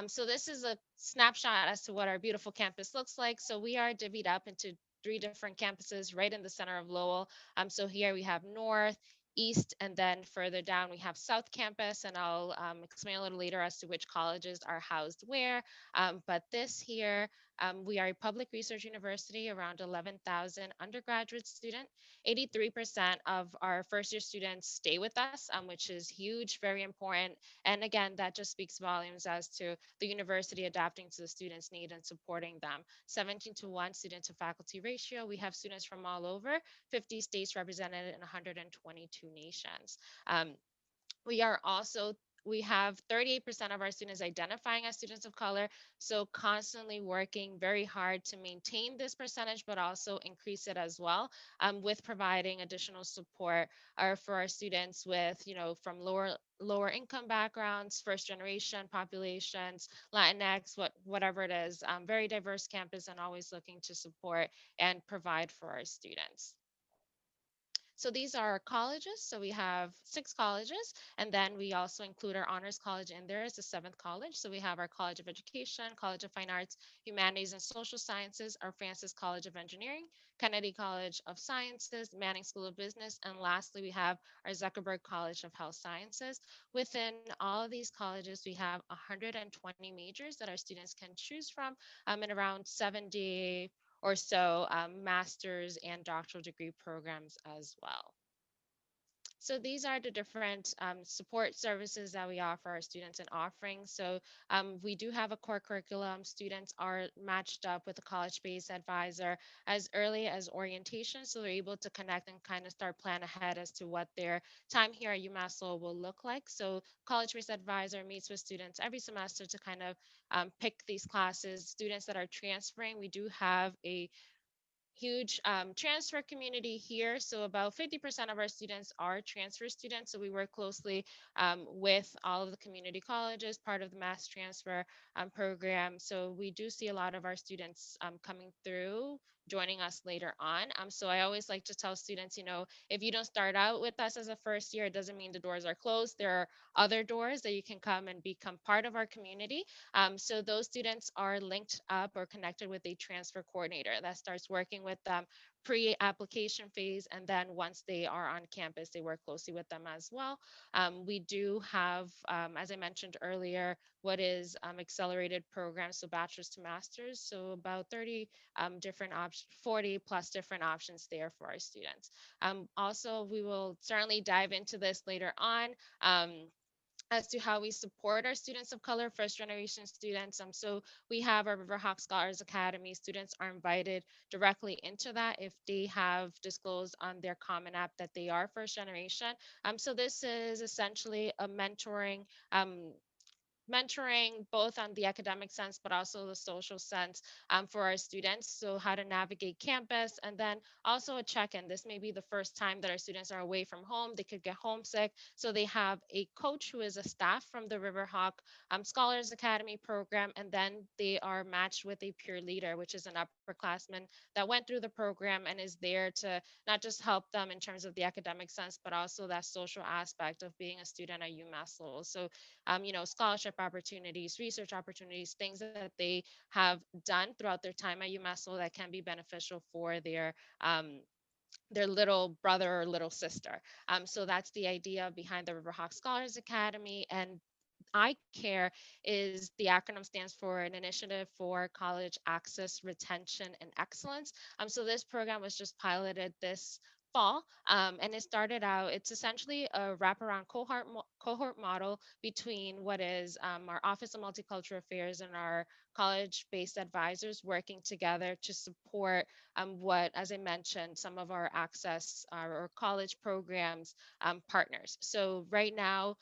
So this is a snapshot as to what our beautiful campus looks like. So we are divvied up into three different campuses right in the center of Lowell. So here we have North, East, and then further down we have South Campus, and I'll explain a little later as to which colleges are housed where. But this here, we are a public research university, around 11,000 undergraduate students. 83% of our first year students stay with us, which is huge, very important. And again, that just speaks volumes as to the university adapting to the students' need and supporting them. 17 to 1 student to faculty ratio. We have students from all over, 50 states represented in 122 nations. We are also we have 38% of our students identifying as students of color, so constantly working very hard to maintain this percentage, but also increase it as well, with providing additional support for our students with, from lower income backgrounds, first generation populations, Latinx, whatever it is. Very diverse campus, and always looking to support and provide for our students. So these are our colleges. So we have 6 colleges, and then we also include our honors college in there as the 7th college. So we have our College of Education, College of Fine Arts, Humanities and Social Sciences, our Francis College of Engineering, Kennedy College of Sciences, Manning School of Business, and lastly, we have our Zuckerberg College of Health Sciences. Within all of these colleges, we have 120 majors that our students can choose from, and around 70 or so master's and doctoral degree programs as well. So these are the different support services that we offer our students and offerings. So we do have a core curriculum. Students are matched up with a college-based advisor as early as orientation, so they're able to connect and kind of start plan ahead as to what their time here at UMass Lowell will look like. So college-based advisor meets with students every semester to kind of pick these classes. Students that are transferring, we do have a huge transfer community here. So about 50% of our students are transfer students. So we work closely with all of the community colleges, part of the mass transfer program. So we do see a lot of our students coming through, joining us later on. So I always like to tell students, if you don't start out with us as a first year, it doesn't mean the doors are closed. There are other doors that you can come and become part of our community. So those students are linked up or connected with a transfer coordinator that starts working with them pre-application phase, and then once they are on campus, they work closely with them as well. We do have, as I mentioned earlier, what is accelerated programs, so bachelor's to master's, so about 30 different options, 40 plus different options there for our students. Also, we will certainly dive into this later on. As to how we support our students of color, first generation students. So we have our Riverhawk Scholars Academy. Students are invited directly into that if they have disclosed on their Common App that they are first generation. So this is essentially a mentoring both on the academic sense but also the social sense for our students, so how to navigate campus, and then also a check-in. This may be the first time that our students are away from home. They could get homesick, so they have a coach who is a staff from the Riverhawk Scholars Academy program, and then they are matched with a peer leader, which is an upperclassman that went through the program and is there to not just help them in terms of the academic sense but also that social aspect of being a student at UMass Lowell. So scholarship opportunities, research opportunities, things that they have done throughout their time at UMass Lowell that can be beneficial for their little brother or little sister. So that's the idea behind the Riverhawk Scholars Academy. And ICARE is the acronym stands for an initiative for college access, retention, and excellence. So this program was just piloted this fall, and it started out. It's essentially a wraparound cohort model between what is our Office of Multicultural Affairs and our college-based advisors working together to support what, as I mentioned, some of our access or college programs partners. So right now,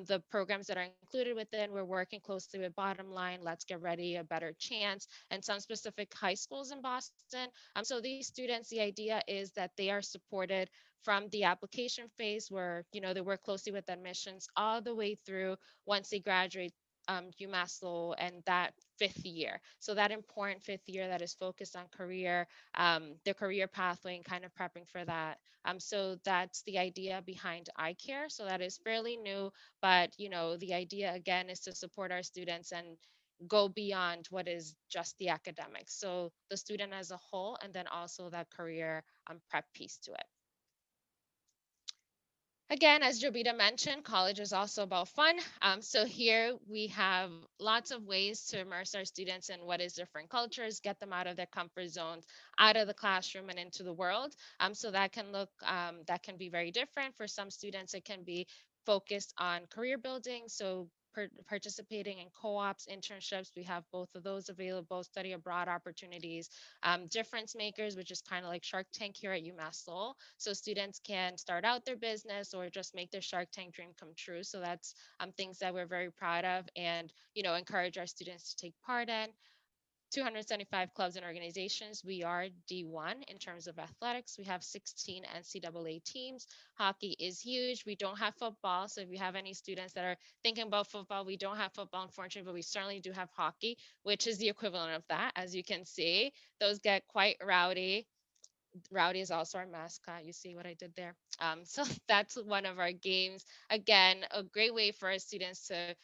the programs that are included within, we're working closely with Bottom Line, Let's Get Ready, A Better Chance, and some specific high schools in Boston. So these students, the idea is that they are supported from the application phase where, they work closely with admissions all the way through once they graduate UMass Lowell and that fifth year. So that important fifth year that is focused on career, the career pathway and kind of prepping for that. So that's the idea behind iCare. So that is fairly new, but the idea again is to support our students and go beyond what is just the academics. So the student as a whole, and then also that career prep piece to it. Again, as Jobita mentioned, college is also about fun. So here we have lots of ways to immerse our students in what is different cultures, get them out of their comfort zones, out of the classroom and into the world. So that can be very different. For some students, it can be focused on career building. So participating in co-ops, internships, we have both of those available, study abroad opportunities, difference makers, which is kind of like Shark Tank here at UMass Lowell. So students can start out their business or just make their Shark Tank dream come true. So that's things that we're very proud of and, encourage our students to take part in. 275 clubs and organizations. We are D1 in terms of athletics. We have 16 NCAA teams. Hockey is huge. We don't have football. So if you have any students that are thinking about football, we don't have football, unfortunately, but we certainly do have hockey, which is the equivalent of that. As you can see, those get quite rowdy. Rowdy is also our mascot. You see what I did there? So that's one of our games. Again, a great way for our students to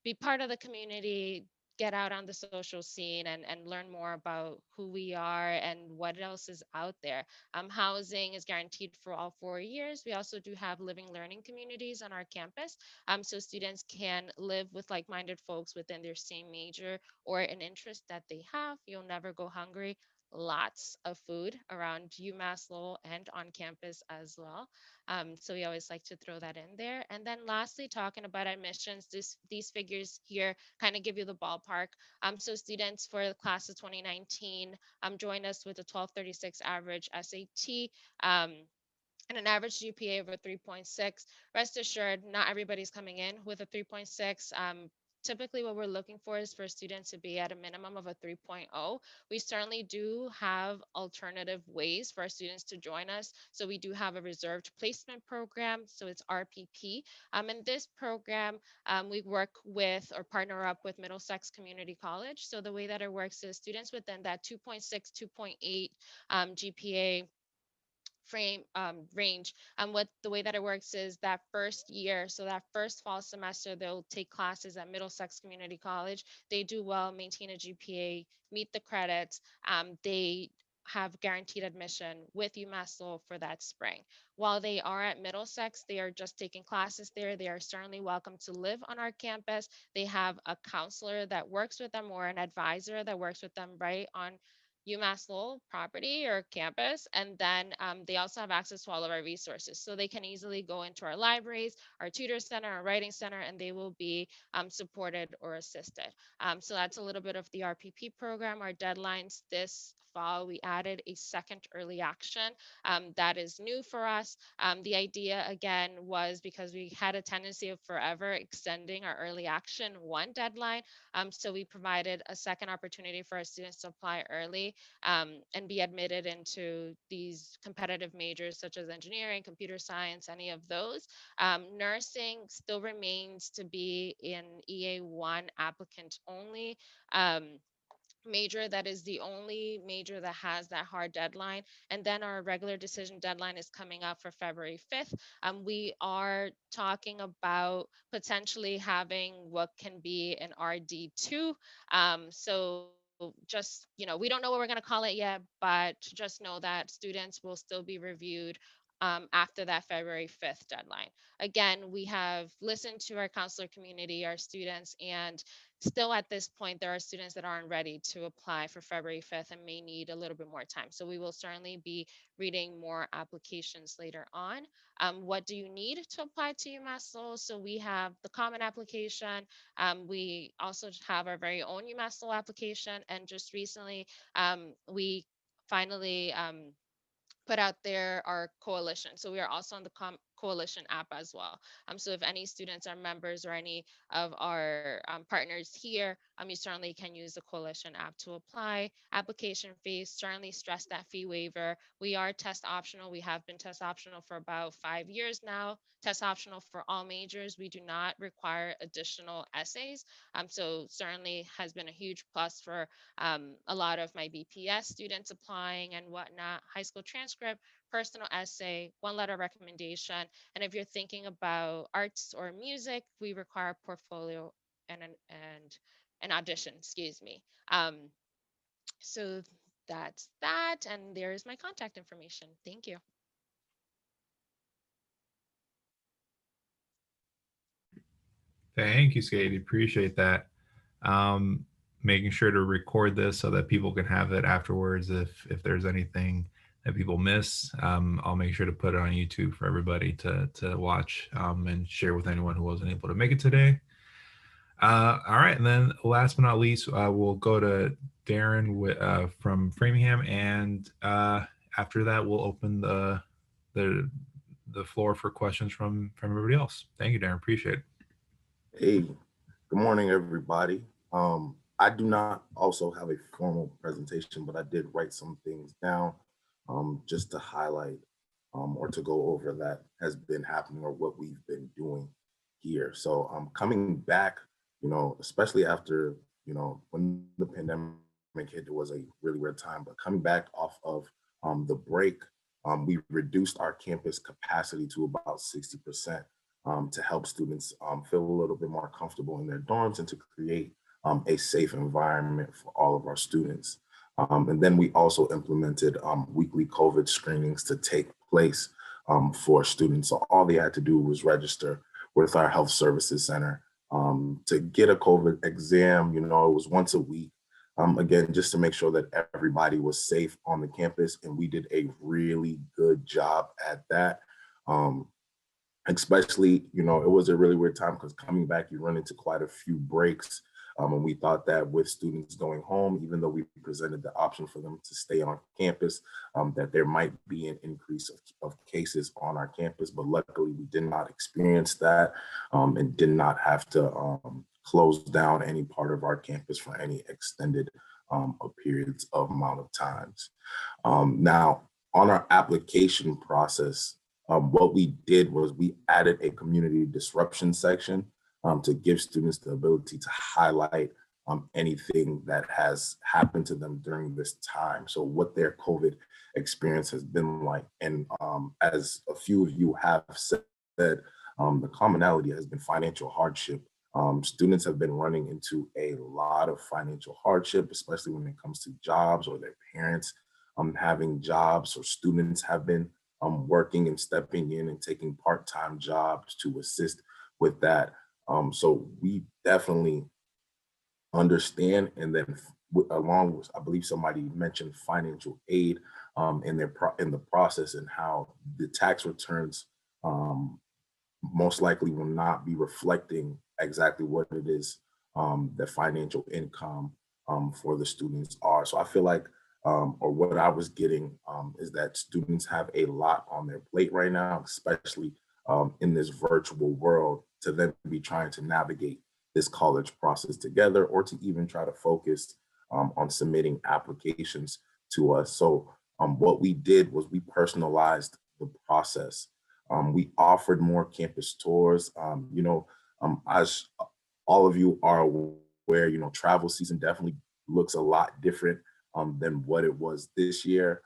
be part of the community, get out on the social scene and learn more about who we are and what else is out there. Housing is guaranteed for all 4 years. We also do have living learning communities on our campus. So students can live with like-minded folks within their same major or an interest that they have. You'll never go hungry. Lots of food around UMass Lowell and on campus as well. So we always like to throw that in there. And then lastly, talking about admissions, these figures here kind of give you the ballpark. So students for the class of 2019 joined us with a 1236 average SAT. And an average GPA of a 3.6. Rest assured, not everybody's coming in with a 3.6. Typically, what we're looking for is for students to be at a minimum of a 3.0. We certainly do have alternative ways for our students to join us. So we do have a reserved placement program. So it's RPP. In this program, we work with or partner up with Middlesex Community College. So the way that it works is students within that 2.6, 2.8 GPA range. What the way that it works is that first year, so that first fall semester, they'll take classes at Middlesex Community College. They do well, maintain a GPA, meet the credits. They have guaranteed admission with UMass Lowell for that spring. While they are at Middlesex, they are just taking classes there. They are certainly welcome to live on our campus. They have a counselor that works with them or an advisor that works with them right on UMass Lowell property or campus. And then they also have access to all of our resources. So they can easily go into our libraries, our tutor center, our writing center, and they will be supported or assisted. So that's a little bit of the RPP program. Our deadlines this fall, we added a second early action that is new for us. The idea again was because we had a tendency of forever extending our early action one deadline. So we provided a second opportunity for our students to apply early and be admitted into these competitive majors such as engineering, computer science, any of those. Nursing still remains to be in EA1 applicant only. Major that is the only major that has that hard deadline, and then our regular decision deadline is coming up for February 5th. We are talking about potentially having what can be an RD2. So just we don't know what we're going to call it yet, but just know that students will still be reviewed after that February 5th deadline. Again, we have listened to our counselor community, our students, and still at this point, there are students that aren't ready to apply for February 5th and may need a little bit more time. So we will certainly be reading more applications later on. What do you need to apply to UMass Lowell? So we have the common application. We also have our very own UMass Lowell application. And just recently, we finally put out there our coalition. So we are also on the coalition app as well. So if any students are members or any of our partners here, you certainly can use the coalition app to apply. Application fees, certainly stress that fee waiver. We are test optional. We have been test optional for about 5 years now. Test optional for all majors. We do not require additional essays. So certainly has been a huge plus for a lot of my BPS students applying and whatnot. High school transcript, personal essay, one letter recommendation. And if you're thinking about arts or music, we require portfolio and an audition, excuse me. So that's that. And there's my contact information. Thank you. Thank you, Skady. Appreciate that. Um, Making sure to record this so that people can have it afterwards. If there's anything that people miss, I'll make sure to put it on YouTube for everybody to watch and share with anyone who wasn't able to make it today. All right, and then last but not least, we'll go to Darren from Framingham, and after that, we'll open the floor for questions from everybody else. Thank you, Darren. Appreciate it. Hey, good morning, everybody. I do not also have a formal presentation, but I did write some things down just to highlight or to go over that has been happening or what we've been doing here. So coming back, especially after, when the pandemic hit, it was a really weird time, but coming back off of the break, we reduced our campus capacity to about 60%. To help students feel a little bit more comfortable in their dorms and to create a safe environment for all of our students. And then we also implemented weekly COVID screenings to take place for students. So all they had to do was register with our health services center to get a COVID exam. It was once a week. Again, just to make sure that everybody was safe on the campus. And we did a really good job at that. Especially, it was a really weird time because coming back, you run into quite a few breaks. And we thought that with students going home, even though we presented the option for them to stay on campus, that there might be an increase of cases on our campus. But luckily, we did not experience that and did not have to close down any part of our campus for any extended periods of amount of times. Now, on our application process, what we did was we added a community disruption section to give students the ability to highlight anything that has happened to them during this time. So what their COVID experience has been like. And as a few of you have said, the commonality has been financial hardship. Students have been running into a lot of financial hardship, especially when it comes to jobs or their parents having jobs, or students have been working and stepping in and taking part-time jobs to assist with that. So we definitely understand, and then along with, I believe somebody mentioned financial aid in the process, and how the tax returns most likely will not be reflecting exactly what it is the financial income for the students are. So I feel like, or what I was getting is that students have a lot on their plate right now, especially in this virtual world, to then be trying to navigate this college process together, or to even try to focus on submitting applications to us. So what we did was we personalized the process. We offered more campus tours. As all of you are aware, travel season definitely looks a lot different than what it was this year.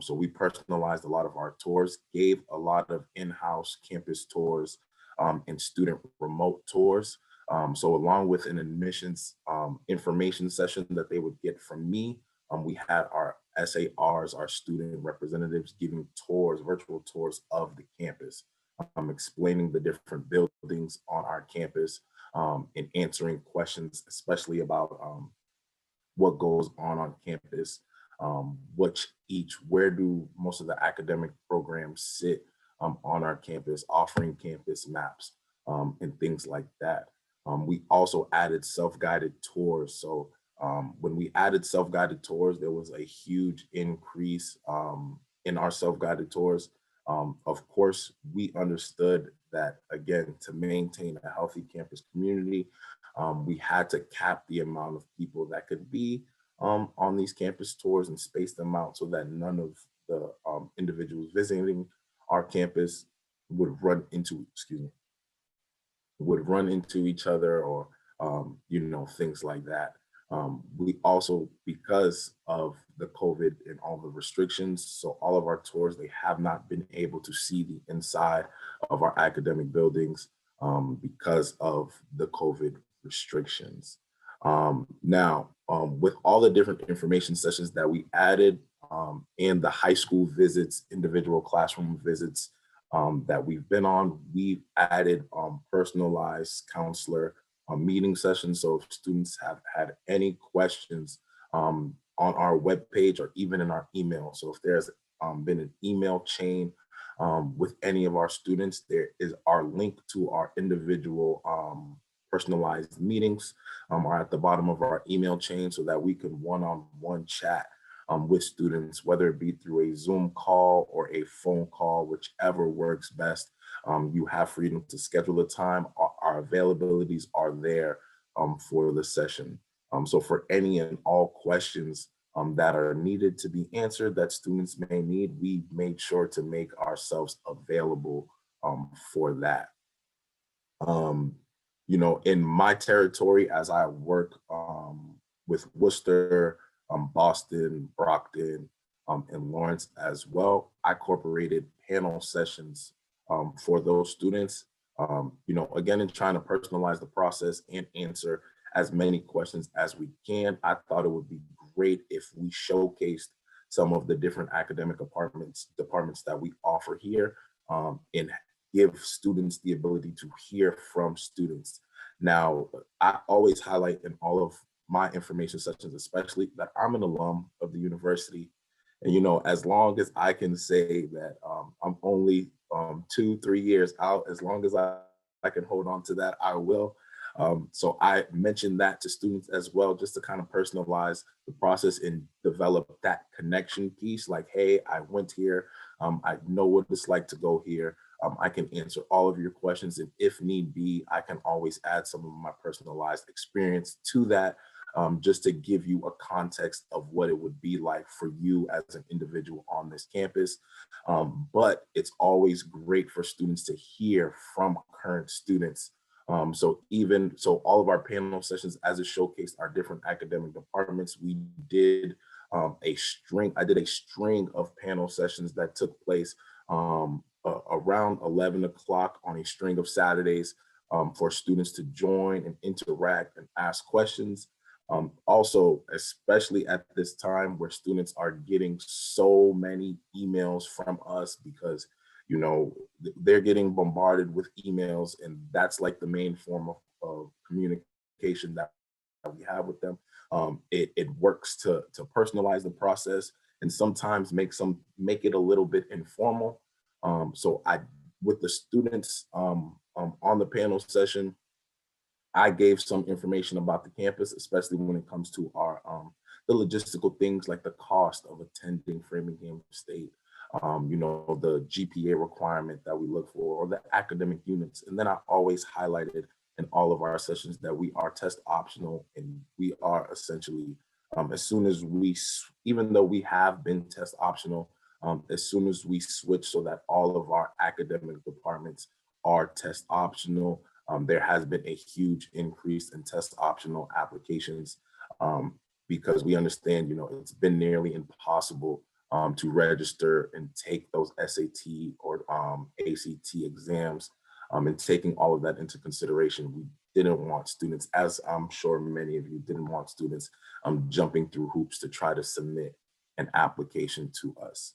So we personalized a lot of our tours, gave a lot of in-house campus tours and student remote tours. So along with an admissions information session that they would get from me, we had our SARs, our student representatives, giving tours, virtual tours of the campus, explaining the different buildings on our campus, and answering questions, especially about what goes on campus, where do most of the academic programs sit on our campus, offering campus maps and things like that. We also added self-guided tours. So when we added self-guided tours, there was a huge increase in our self-guided tours. Of course, we understood that, again, to maintain a healthy campus community, we had to cap the amount of people that could be on these campus tours and space them out so that none of the individuals visiting our campus would run into, each other, or things like that. We also, because of the COVID and all the restrictions, so all of our tours, they have not been able to see the inside of our academic buildings because of the COVID restrictions. Now, with all the different information sessions that we added and the high school visits, individual classroom visits that we've been on, we've added personalized counselor meeting sessions. So if students have had any questions on our webpage or even in our email, so if there's been an email chain with any of our students, there is our link to our individual personalized meetings are at the bottom of our email chain, so that we can one-on-one chat with students, whether it be through a Zoom call or a phone call, whichever works best. You have freedom to schedule a time. Our availabilities are there for the session. So for any and all questions that are needed to be answered that students may need, we made sure to make ourselves available for that. In my territory, as I work with Worcester, Boston, Brockton, and Lawrence as well, I incorporated panel sessions for those students. Again, in trying to personalize the process and answer as many questions as we can, I thought it would be great if we showcased some of the different academic departments that we offer here, and give students the ability to hear from students. Now, I always highlight in all of my information sessions, especially, that I'm an alum of the university. And, as long as I can say that I'm only 2-3 years out, as long as I can hold on to that, I will. So I mentioned that to students as well, just to kind of personalize the process and develop that connection piece. Like, hey, I went here. I know what it's like to go here. I can answer all of your questions. And if need be, I can always add some of my personalized experience to that, just to give you a context of what it would be like for you as an individual on this campus. But it's always great for students to hear from current students. So all of our panel sessions, as it showcased our different academic departments, we did I did a string of panel sessions that took place around 11 o'clock on a string of Saturdays for students to join and interact and ask questions. Also, especially at this time where students are getting so many emails from us, because they're getting bombarded with emails, and that's like the main form of communication that we have with them. It works to personalize the process and sometimes make it a little bit informal. So with the students on the panel session, I gave some information about the campus, especially when it comes to our the logistical things like the cost of attending Framingham State, the GPA requirement that we look for, or the academic units. And then I always highlighted in all of our sessions that we are test optional, and we are essentially, even though we have been test optional, as soon as we switch so that all of our academic departments are test optional, there has been a huge increase in test optional applications, because we understand, it's been nearly impossible to register and take those SAT or ACT exams, and taking all of that into consideration. We didn't want students, as I'm sure many of you didn't want students jumping through hoops to try to submit an application to us.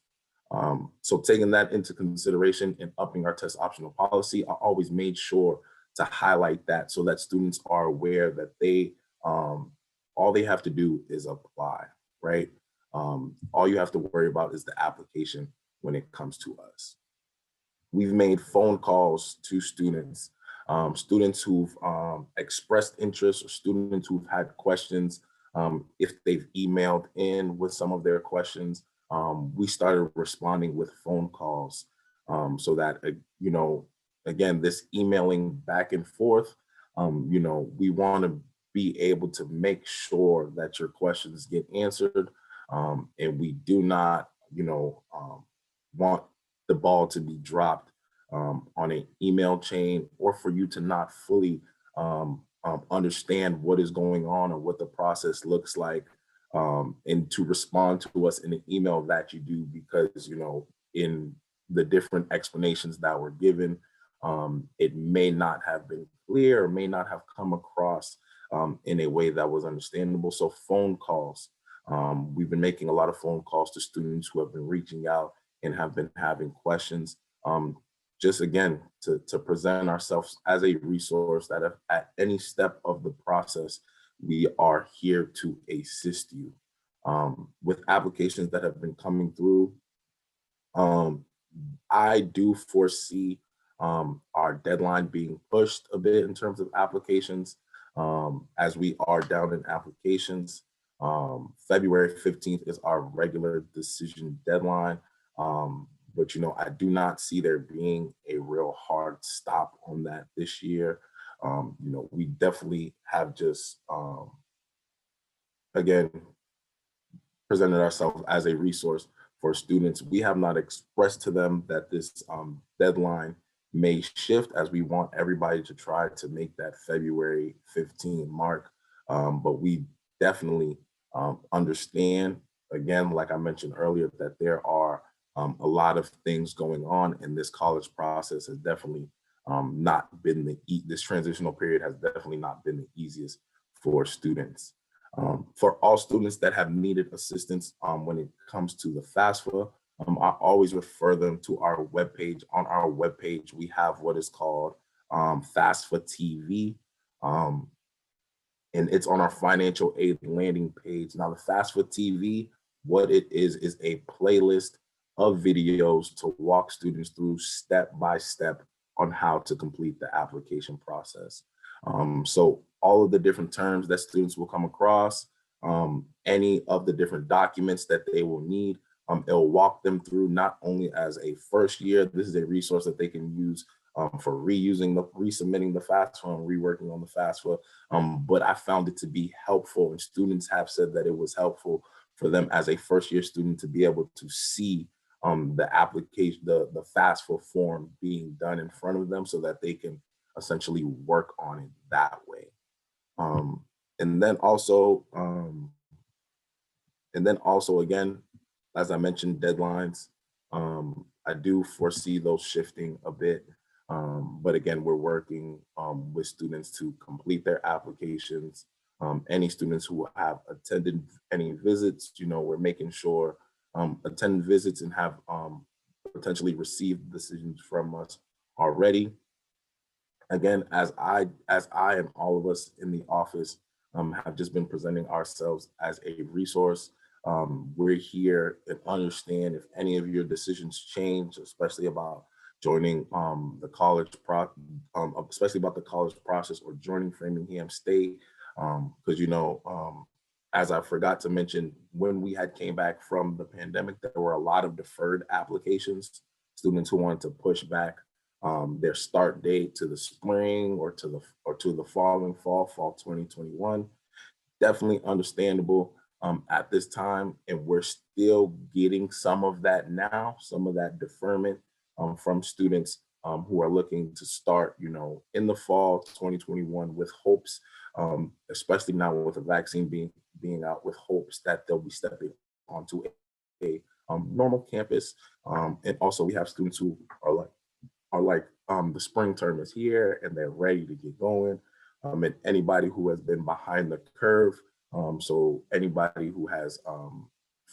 So taking that into consideration and upping our test optional policy, I always made sure to highlight that so that students are aware that they all they have to do is apply, right? All you have to worry about is the application when it comes to us. We've made phone calls to students, students who've expressed interest or students who've had questions. If they've emailed in with some of their questions, we started responding with phone calls so that, you know, again, this emailing back and forth, you know, we want to be able to make sure that your questions get answered. And we do not, you know, want the ball to be dropped on an email chain, or for you to not fully understand what is going on or what the process looks like, and to respond to us in an email that you do, because, you know, in the different explanations that were given, it may not have been clear or may not have come across in a way that was understandable. So phone calls, we've been making a lot of phone calls to students who have been reaching out and have been having questions. Just again, to present ourselves as a resource that if at any step of the process, we are here to assist you. With applications that have been coming through, I do foresee our deadline being pushed a bit in terms of applications, as we are down in applications. February 15th is our regular decision deadline. But, you know, I do not see there being a real hard stop on that this year. You know, we definitely have just, again, presented ourselves as a resource for students. We have not expressed to them that this deadline may shift, as we want everybody to try to make that February 15 mark. But we definitely understand, again, like I mentioned earlier, that there are a lot of things going on, and this college process has definitely not been this transitional period has definitely not been the easiest for students. For all students that have needed assistance when it comes to the FAFSA, I always refer them to our webpage. On our webpage, we have what is called FAFSA TV. And it's on our financial aid landing page. Now, the FAFSA TV, what it is a playlist of videos to walk students through step by step on how to complete the application process. So all of the different terms that students will come across, any of the different documents that they will need, it'll walk them through not only as a first year. This is a resource that they can use for resubmitting the FAFSA and reworking on the FAFSA. But I found it to be helpful, and students have said that it was helpful for them as a first year student to be able to see the application, the FAFSA form being done in front of them, so that they can essentially work on it that way. And then also, again, as I mentioned, deadlines. I do foresee those shifting a bit. But again, we're working with students to complete their applications. Any students who have attended any visits, you know, we're making sure attend visits and have potentially received decisions from us already. Again, as I and all of us in the office have just been presenting ourselves as a resource. We're here and understand if any of your decisions change, especially about joining the college especially about the college process or joining Framingham State, because, you know, as I forgot to mention, when we had came back from the pandemic, there were a lot of deferred applications, students who wanted to push back their start date to the spring or to the following fall 2021. Definitely understandable at this time, and we're still getting some of that now, some of that deferment from students who are looking to start, you know, in the fall 2021 with hopes, especially now with the vaccine being out, with hopes that they'll be stepping onto a normal campus. And also we have students who are like the spring term is here and they're ready to get going. And anybody who has been behind the curve, so anybody who has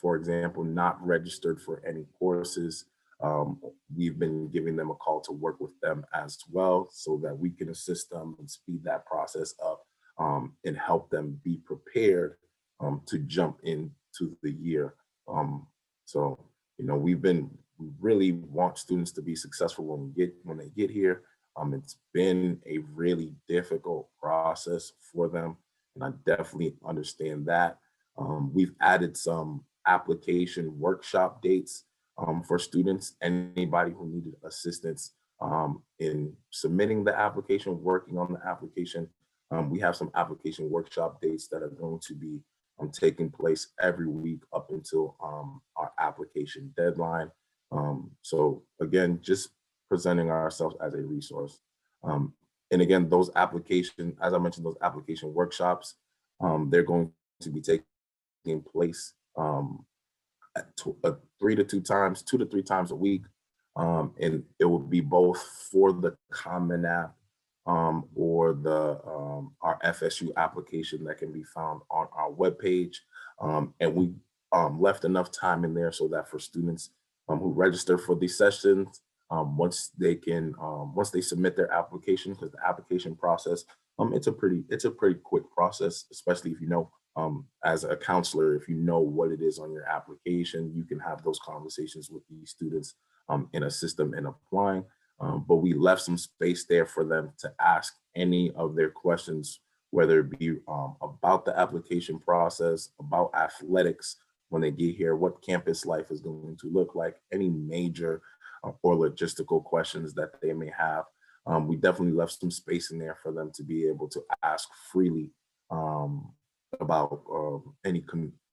for example, not registered for any courses, we've been giving them a call to work with them as well so that we can assist them and speed that process up, and help them be prepared to jump into the year. So, we really want students to be successful when they get here. It's been a really difficult process for them, and I definitely understand that. We've added some application workshop dates for students. Anybody who needed assistance in submitting the application, working on the application. We have some application workshop dates that are going to be taking place every week up until our application deadline. So again, just presenting ourselves as a resource. And again, those application, as I mentioned, those application workshops, they're going to be taking place at 2 to 3 times a week. And it will be both for the Common App or our FSU application that can be found on our webpage. And we left enough time in there so that for students who register for these sessions, once they submit their application, because the application process, it's a pretty quick process, especially if as a counselor, if you know what it is on your application, you can have those conversations with these students and assist them in applying. But we left some space there for them to ask any of their questions, whether it be about the application process, about athletics when they get here, what campus life is going to look like, any major or logistical questions that they may have. We definitely left some space in there for them to be able to ask freely about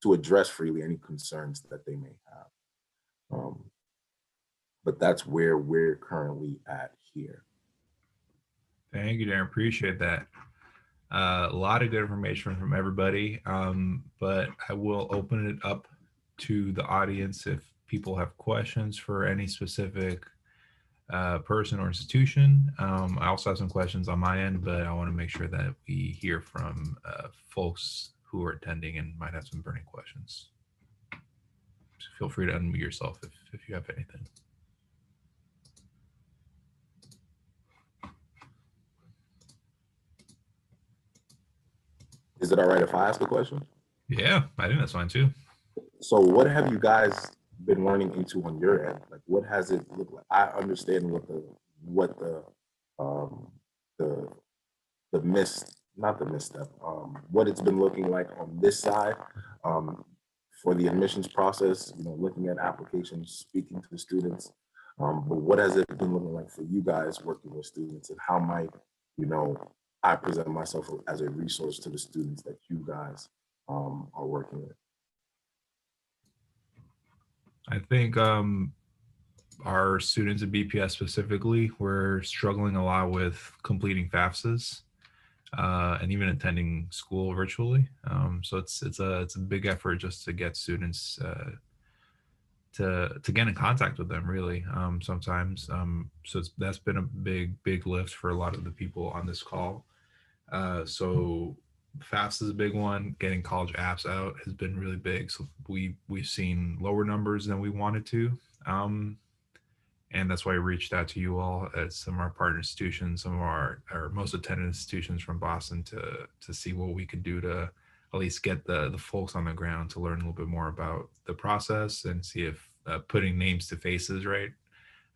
to address freely any concerns that they may have. But that's where we're currently at here. Thank you, Darren. Appreciate that. A lot of good information from everybody, but I will open it up to the audience if people have questions for any specific person or institution. I also have some questions on my end, but I want to make sure that we hear from folks who are attending and might have some burning questions. So feel free to unmute yourself if you have anything. Is it all right if I ask a question? Yeah, I think that's fine too. So what have you guys been running into on your end? Like, what has it looked like? I understand what it's been looking like on this side for the admissions process, looking at applications, speaking to students. But what has it been looking like for you guys working with students, and how might, I present myself as a resource to the students that you guys are working with? I think our students at BPS specifically, we're struggling a lot with completing FAFSAs and even attending school virtually. So it's a big effort just to get students to get in contact with them really sometimes. So that's been a big lift for a lot of the people on this call. So FAFSA is a big one. Getting college apps out has been really big. So we've seen lower numbers than we wanted to. And that's why I reached out to you all at some of our partner institutions, some of our most attended institutions from Boston to see what we could do to at least get the folks on the ground to learn a little bit more about the process and see if putting names to faces, right?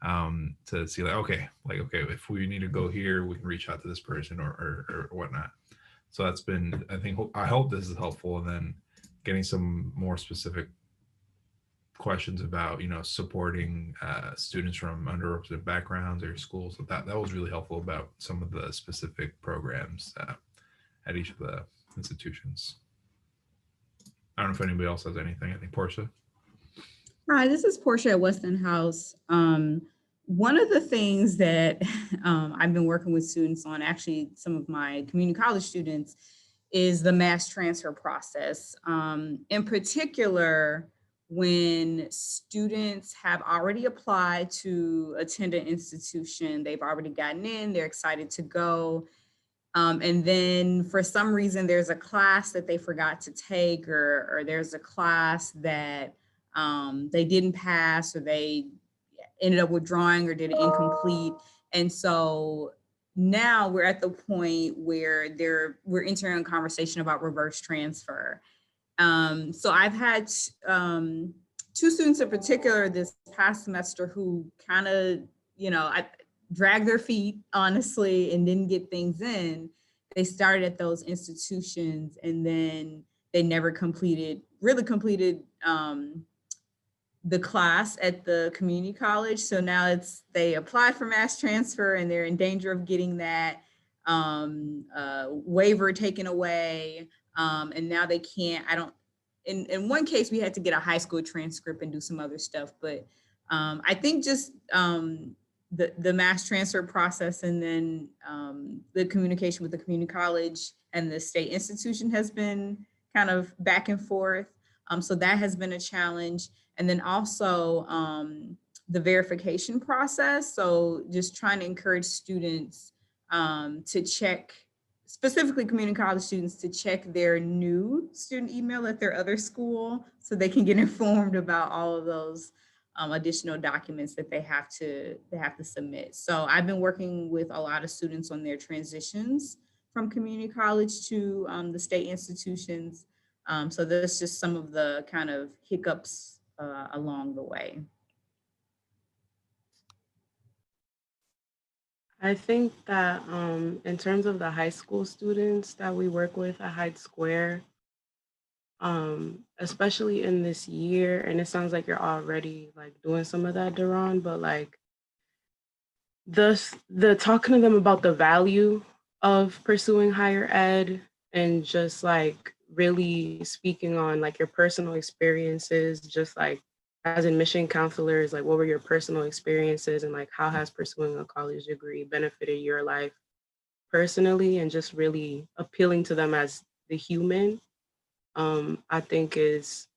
To see okay, if we need to go here, we can reach out to this person or whatnot. So that's been, I hope this is helpful. And then getting some more specific questions about, supporting students from underrepresented backgrounds or schools. That was really helpful about some of the specific programs at each of the institutions. I don't know if anybody else has anything. I think Portia. Hi, this is Portia at Weston-House. One of the things that I've been working with students on, actually some of my community college students, is the mass transfer process. In particular, when students have already applied to attend an institution, they've already gotten in, they're excited to go, And then for some reason, there's a class that they forgot to take, or there's a class that they didn't pass, or they ended up withdrawing or did it incomplete. And so now we're at the point where we're entering a conversation about reverse transfer. So I've had two students in particular this past semester who kind of, I dragged their feet, honestly, and didn't get things in. They started at those institutions and then they never really completed the class at the community college. So now they applied for mass transfer and they're in danger of getting that waiver taken away. And now they can't, in one case we had to get a high school transcript and do some other stuff, but I think just the mass transfer process and then the communication with the community college and the state institution has been kind of back and forth. So that has been a challenge. And then also the verification process. So just trying to encourage students to check, specifically community college students, to check their new student email at their other school so they can get informed about all of those additional documents that they have to submit. So I've been working with a lot of students on their transitions from community college to the state institutions. So there's just some of the kind of hiccups along the way. I think that in terms of the high school students that we work with at Hyde Square, especially in this year, and it sounds like you're already like doing some of that, Duran, but like the talking to them about the value of pursuing higher ed and just like really speaking on like your personal experiences, just like as admission counselors, like what were your personal experiences and like how has pursuing a college degree benefited your life personally, and just really appealing to them as the human, I think is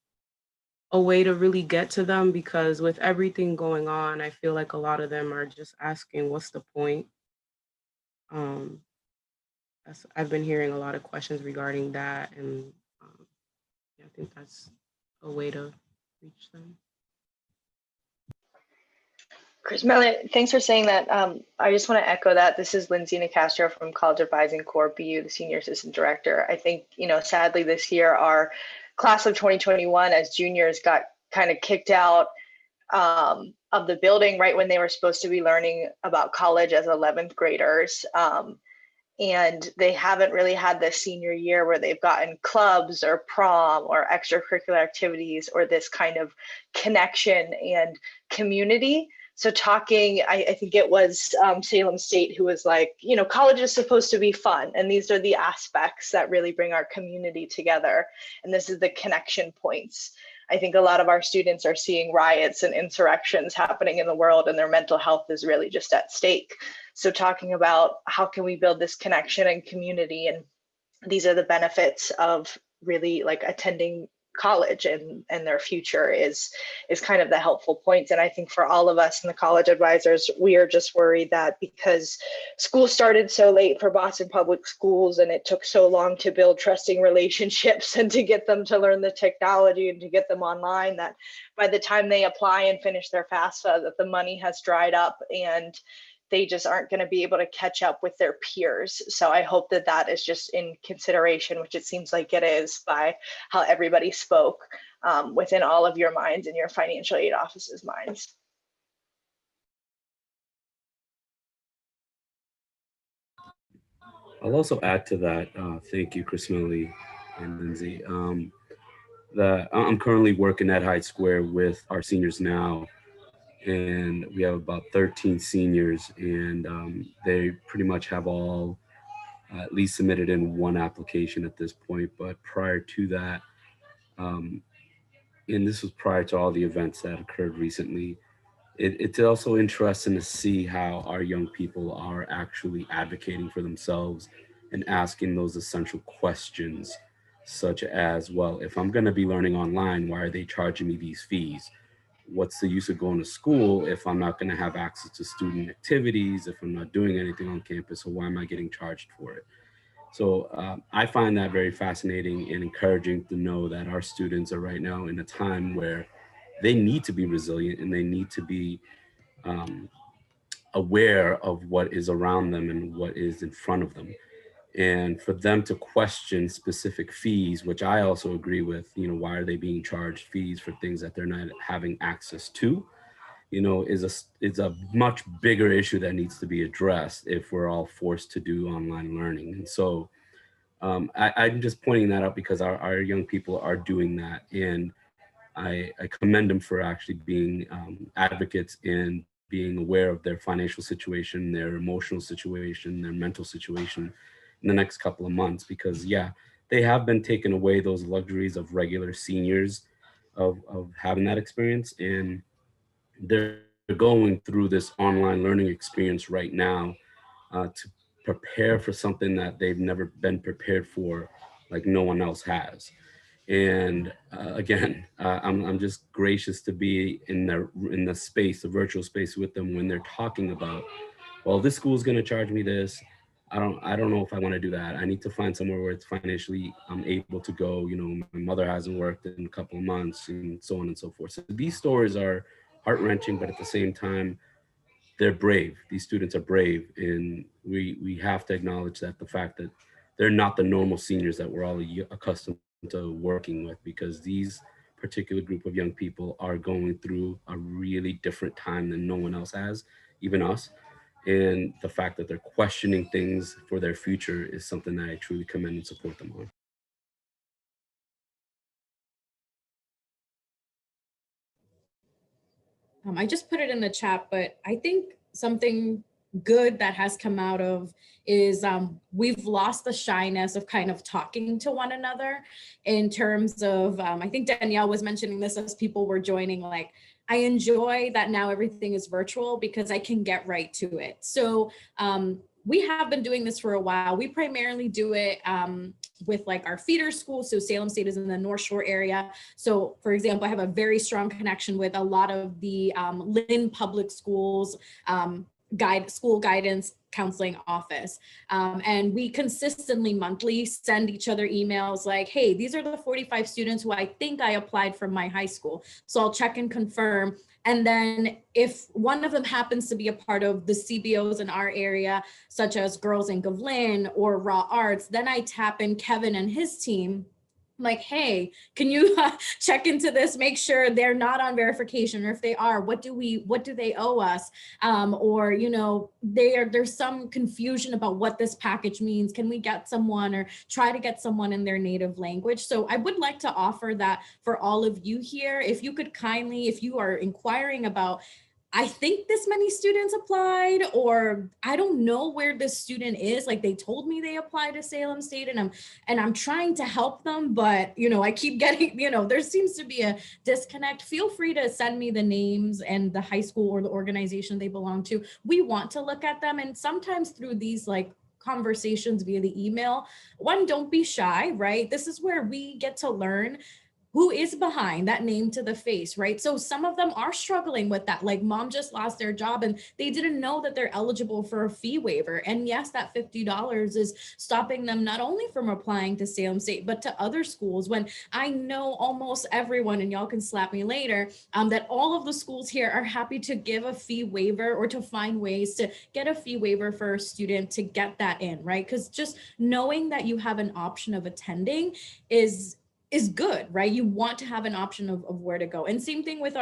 a way to really get to them, because with everything going on, I feel like a lot of them are just asking, what's the point? I've been hearing a lot of questions regarding that, and yeah, I think that's a way to reach them. Chris Mellon, thanks for saying that. I just want to echo that. This is Lindsay Nicastro from College Advising Corps BU, the Senior Assistant Director. I think, sadly this year, our class of 2021 as juniors got kind of kicked out of the building right when they were supposed to be learning about college as 11th graders. And they haven't really had this senior year where they've gotten clubs or prom or extracurricular activities or this kind of connection and community. So talking, I think it was Salem State who was like, college is supposed to be fun. And these are the aspects that really bring our community together. And this is the connection points. I think a lot of our students are seeing riots and insurrections happening in the world, and their mental health is really just at stake. So talking about how can we build this connection and community, and these are the benefits of really like attending college and their future is kind of the helpful points. And I think for all of us in the college advisors, we are just worried that because school started so late for Boston Public Schools and it took so long to build trusting relationships and to get them to learn the technology and to get them online, that by the time they apply and finish their FAFSA, that the money has dried up and they just aren't going to be able to catch up with their peers. So I hope that that is just in consideration, which it seems like it is by how everybody spoke within all of your minds and your financial aid office's minds. I'll also add to that, thank you, Chris Millie and Lindsay, that I'm currently working at Hyde Square with our seniors now, and we have about 13 seniors, and they pretty much have all at least submitted in one application at this point. But prior to that, and this was prior to all the events that occurred recently, it's also interesting to see how our young people are actually advocating for themselves and asking those essential questions, such as, well, if I'm going to be learning online, why are they charging me these fees? What's the use of going to school if I'm not going to have access to student activities, if I'm not doing anything on campus, so why am I getting charged for it? So I find that very fascinating and encouraging to know that our students are right now in a time where they need to be resilient and they need to be um, aware of what is around them and what is in front of them. And for them to question specific fees, which I also agree with, why are they being charged fees for things that they're not having access to, is a much bigger issue that needs to be addressed if we're all forced to do online learning. And so I'm just pointing that out because our young people are doing that. And I commend them for actually being advocates and being aware of their financial situation, their emotional situation, their mental situation in the next couple of months, because yeah, they have been taken away those luxuries of regular seniors of having that experience. And they're going through this online learning experience right now to prepare for something that they've never been prepared for, like no one else has. And again, I'm just gracious to be in the space, the virtual space with them when they're talking about, well, this school is going to charge me this. I don't know if I want to do that. I need to find somewhere where it's financially I'm able to go. My mother hasn't worked in a couple of months, and so on and so forth. So these stories are heart-wrenching, but at the same time, they're brave. These students are brave, and we have to acknowledge that the fact that they're not the normal seniors that we're all accustomed to working with, because these particular group of young people are going through a really different time than no one else has, even us. And the fact that they're questioning things for their future is something that I truly commend and support them on. I just put it in the chat, but I think something good that has come out of is we've lost the shyness of kind of talking to one another in terms of, I think Danielle was mentioning this as people were joining, like, I enjoy that now everything is virtual because I can get right to it. So we have been doing this for a while. We primarily do it with like our feeder schools. So Salem State is in the North Shore area. So for example, I have a very strong connection with a lot of the Lynn Public Schools school guidance counseling office. And we consistently monthly send each other emails like, hey, these are the 45 students who I think I applied from my high school. So I'll check and confirm. And then if one of them happens to be a part of the CBOs in our area, such as Girls Inc. of Lynn or Raw Arts, then I tap in Kevin and his team. I'm like, hey, can you check into this, make sure they're not on verification, or if they are, what do they owe us? Or, there's some confusion about what this package means. Can we get someone or try to get someone in their native language? So I would like to offer that for all of you here. If you could kindly, if you are inquiring about, I think this many students applied, or I don't know where this student is. Like they told me they applied to Salem State and I'm trying to help them, but I keep getting, there seems to be a disconnect. Feel free to send me the names and the high school or the organization they belong to. We want to look at them. And sometimes through these like conversations via the email, don't be shy, right? This is where we get to learn who is behind that name to the face, right? So some of them are struggling with that. Like mom just lost their job and they didn't know that they're eligible for a fee waiver. And yes, that $50 is stopping them not only from applying to Salem State, but to other schools. When I know almost everyone, and y'all can slap me later, that all of the schools here are happy to give a fee waiver or to find ways to get a fee waiver for a student to get that in, right? Because just knowing that you have an option of attending is good, right? You want to have an option of where to go. And same thing with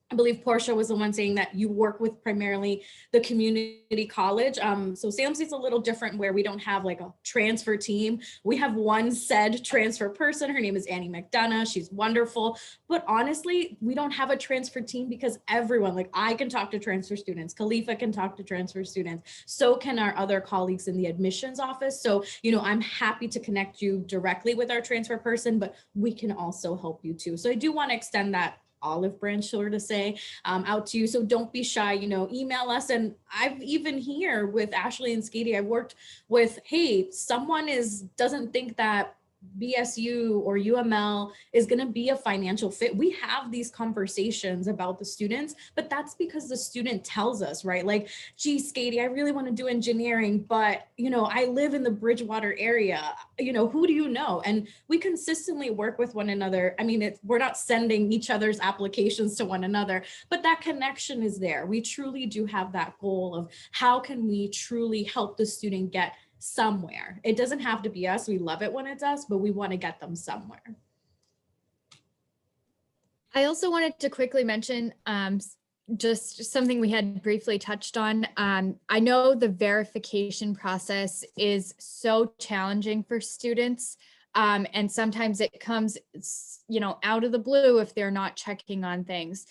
I believe Portia was the one saying that you work with primarily the community college. So Salem State's a little different where we don't have like a transfer team. We have one said transfer person. Her name is Annie McDonough. She's wonderful. But honestly, we don't have a transfer team because everyone, like I can talk to transfer students. Khalifa can talk to transfer students. So can our other colleagues in the admissions office. So, I'm happy to connect you directly with our transfer person, but we can also help you too. So I do want to extend that olive branch, sort of say, out to you. So don't be shy, email us. And I've even here with Ashley and Skady, I've worked with, hey, someone doesn't think that BSU or UML is going to be a financial fit. We have these conversations about the students, but that's because the student tells us, right? Like, gee, Skady, I really want to do engineering, but, you know, I live in the Bridgewater area. You know, who do you know? And we consistently work with one another. I mean, we're not sending each other's applications to one another, but that connection is there. We truly do have that goal of how can we truly help the student get somewhere. It doesn't have to be us. We love it when it's us, but we want to get them somewhere. I also wanted to quickly mention just something we had briefly touched on. I know the verification process is so challenging for students. And sometimes it comes, you know, out of the blue if they're not checking on things.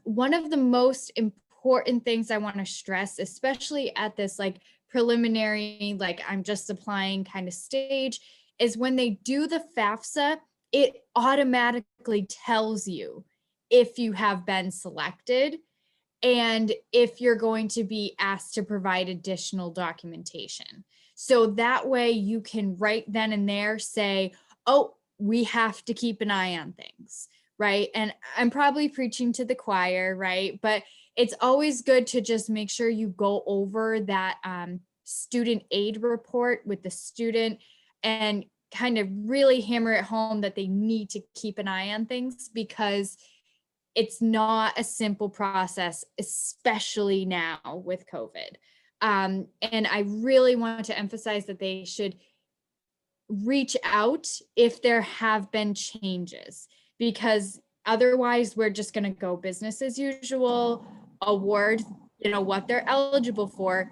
One of the most important things I want to stress, especially at this like preliminary, like I'm just applying kind of stage, is when they do the FAFSA, it automatically tells you if you have been selected and if you're going to be asked to provide additional documentation. So that way you can right then and there say, oh, we have to keep an eye on things, right? And I'm probably preaching to the choir, right? But it's always good to just make sure you go over that student aid report with the student and kind of really hammer it home that they need to keep an eye on things, because it's not a simple process, especially now with COVID. And I really want to emphasize that they should reach out if there have been changes, because otherwise we're just going to go business as usual, award, you know, what they're eligible for.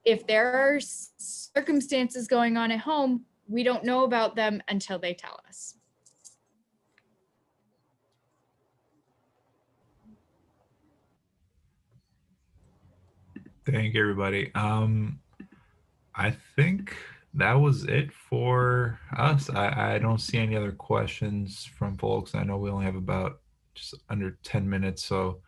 If there are circumstances going on at home, we don't know about them until they tell us. Thank you, everybody. I think that was it for us. I don't see any other questions from folks. I know we only have about just under 10 minutes. So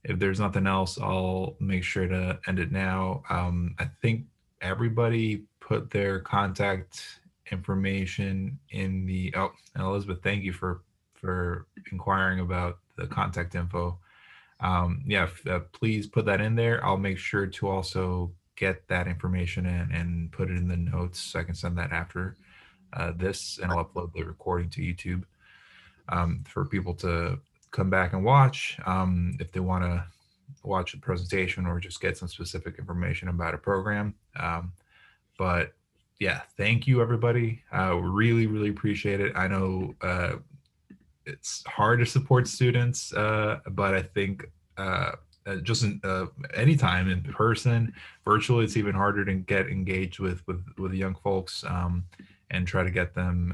if there's nothing else, I'll make sure to end it now. I think everybody put their contact information in the, oh, and Elizabeth, thank you for inquiring about the contact info. Yeah, please put that in there. I'll make sure to also get that information and put it in the notes so I can send that after this, and I'll upload the recording to YouTube for people to come back and watch if they want to watch the presentation or just get some specific information about a program. But yeah, thank you, everybody. Really, really appreciate it. I know it's hard to support students, but I think just anytime in person, virtually, it's even harder to get engaged with young folks and try to get them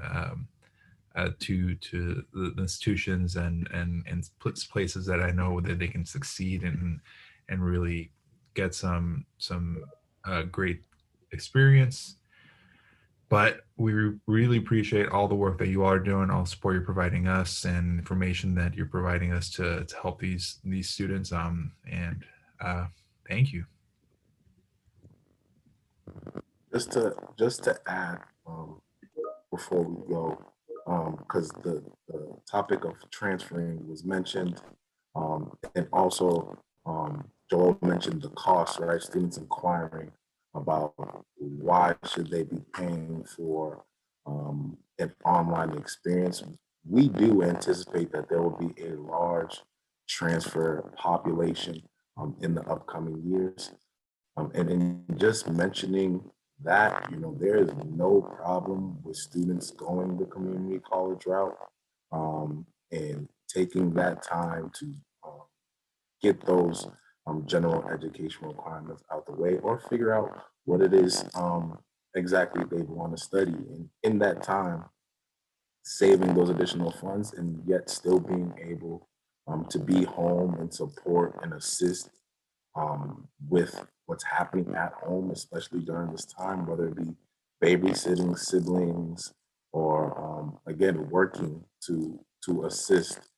to the institutions and places that I know that they can succeed and really get some great experience. But we really appreciate all the work that you all are doing, all the support you're providing us, and information that you're providing us to help these students. And thank you. Just to add before we go, because the topic of transferring was mentioned, and also Joel mentioned the cost, right? Students inquiring about why should they be paying for an online experience. We do anticipate that there will be a large transfer population in the upcoming years. And in just mentioning that, you know, there is no problem with students going the community college route and taking that time to get those general education requirements out the way, or figure out what it is exactly they want to study. And in that time, saving those additional funds and yet still being able to be home and support and assist with what's happening at home, especially during this time, whether it be babysitting siblings or again working to assist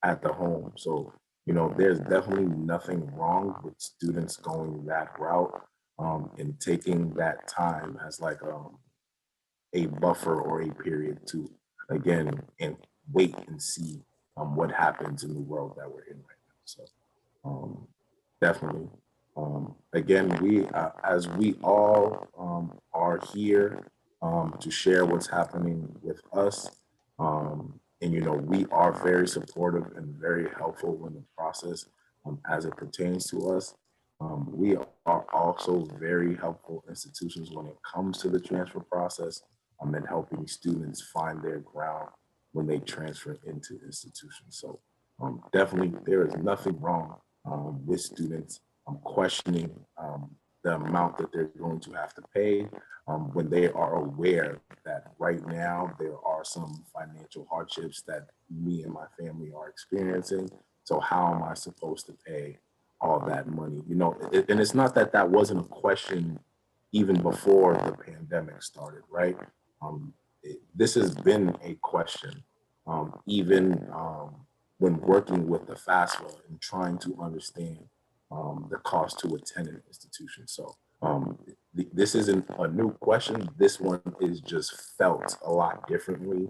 at the home. So, you know, there's definitely nothing wrong with students going that route and taking that time as like a buffer or a period to, again, and wait and see what happens in the world that we're in right now. So definitely. Again, we, as we all are here to share what's happening with us, and you know, we are very supportive and very helpful in the process as it pertains to us. We are also very helpful institutions when it comes to the transfer process and helping students find their ground when they transfer into institutions. So definitely there is nothing wrong with students questioning the amount that they're going to have to pay when they are aware that right now there are some financial hardships that me and my family are experiencing. So how am I supposed to pay all that money? You know, and it's not that that wasn't a question even before the pandemic started, right? This has been a question, even when working with the FAFSA and trying to understand the cost to attend an institution. So this isn't a new question. This one is just felt a lot differently.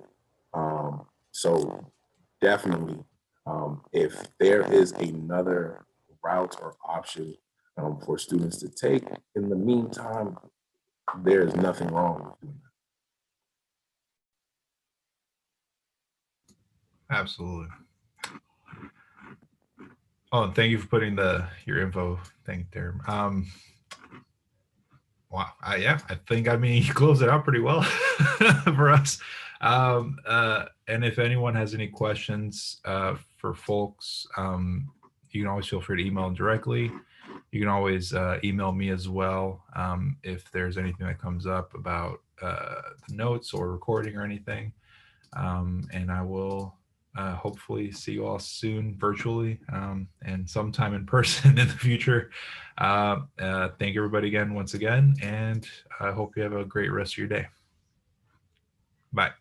So definitely, if there is another route or option for students to take, in the meantime, there is nothing wrong with doing that. Absolutely. Oh, and thank you for putting your info thing there. Wow. Yeah, I think, I mean, you closed it out pretty well for us. And if anyone has any questions for folks, you can always feel free to email them directly. You can always email me as well if there's anything that comes up about the notes or recording or anything. And I will hopefully see you all soon virtually and sometime in person in the future. Thank everybody again, once again, and I hope you have a great rest of your day. Bye.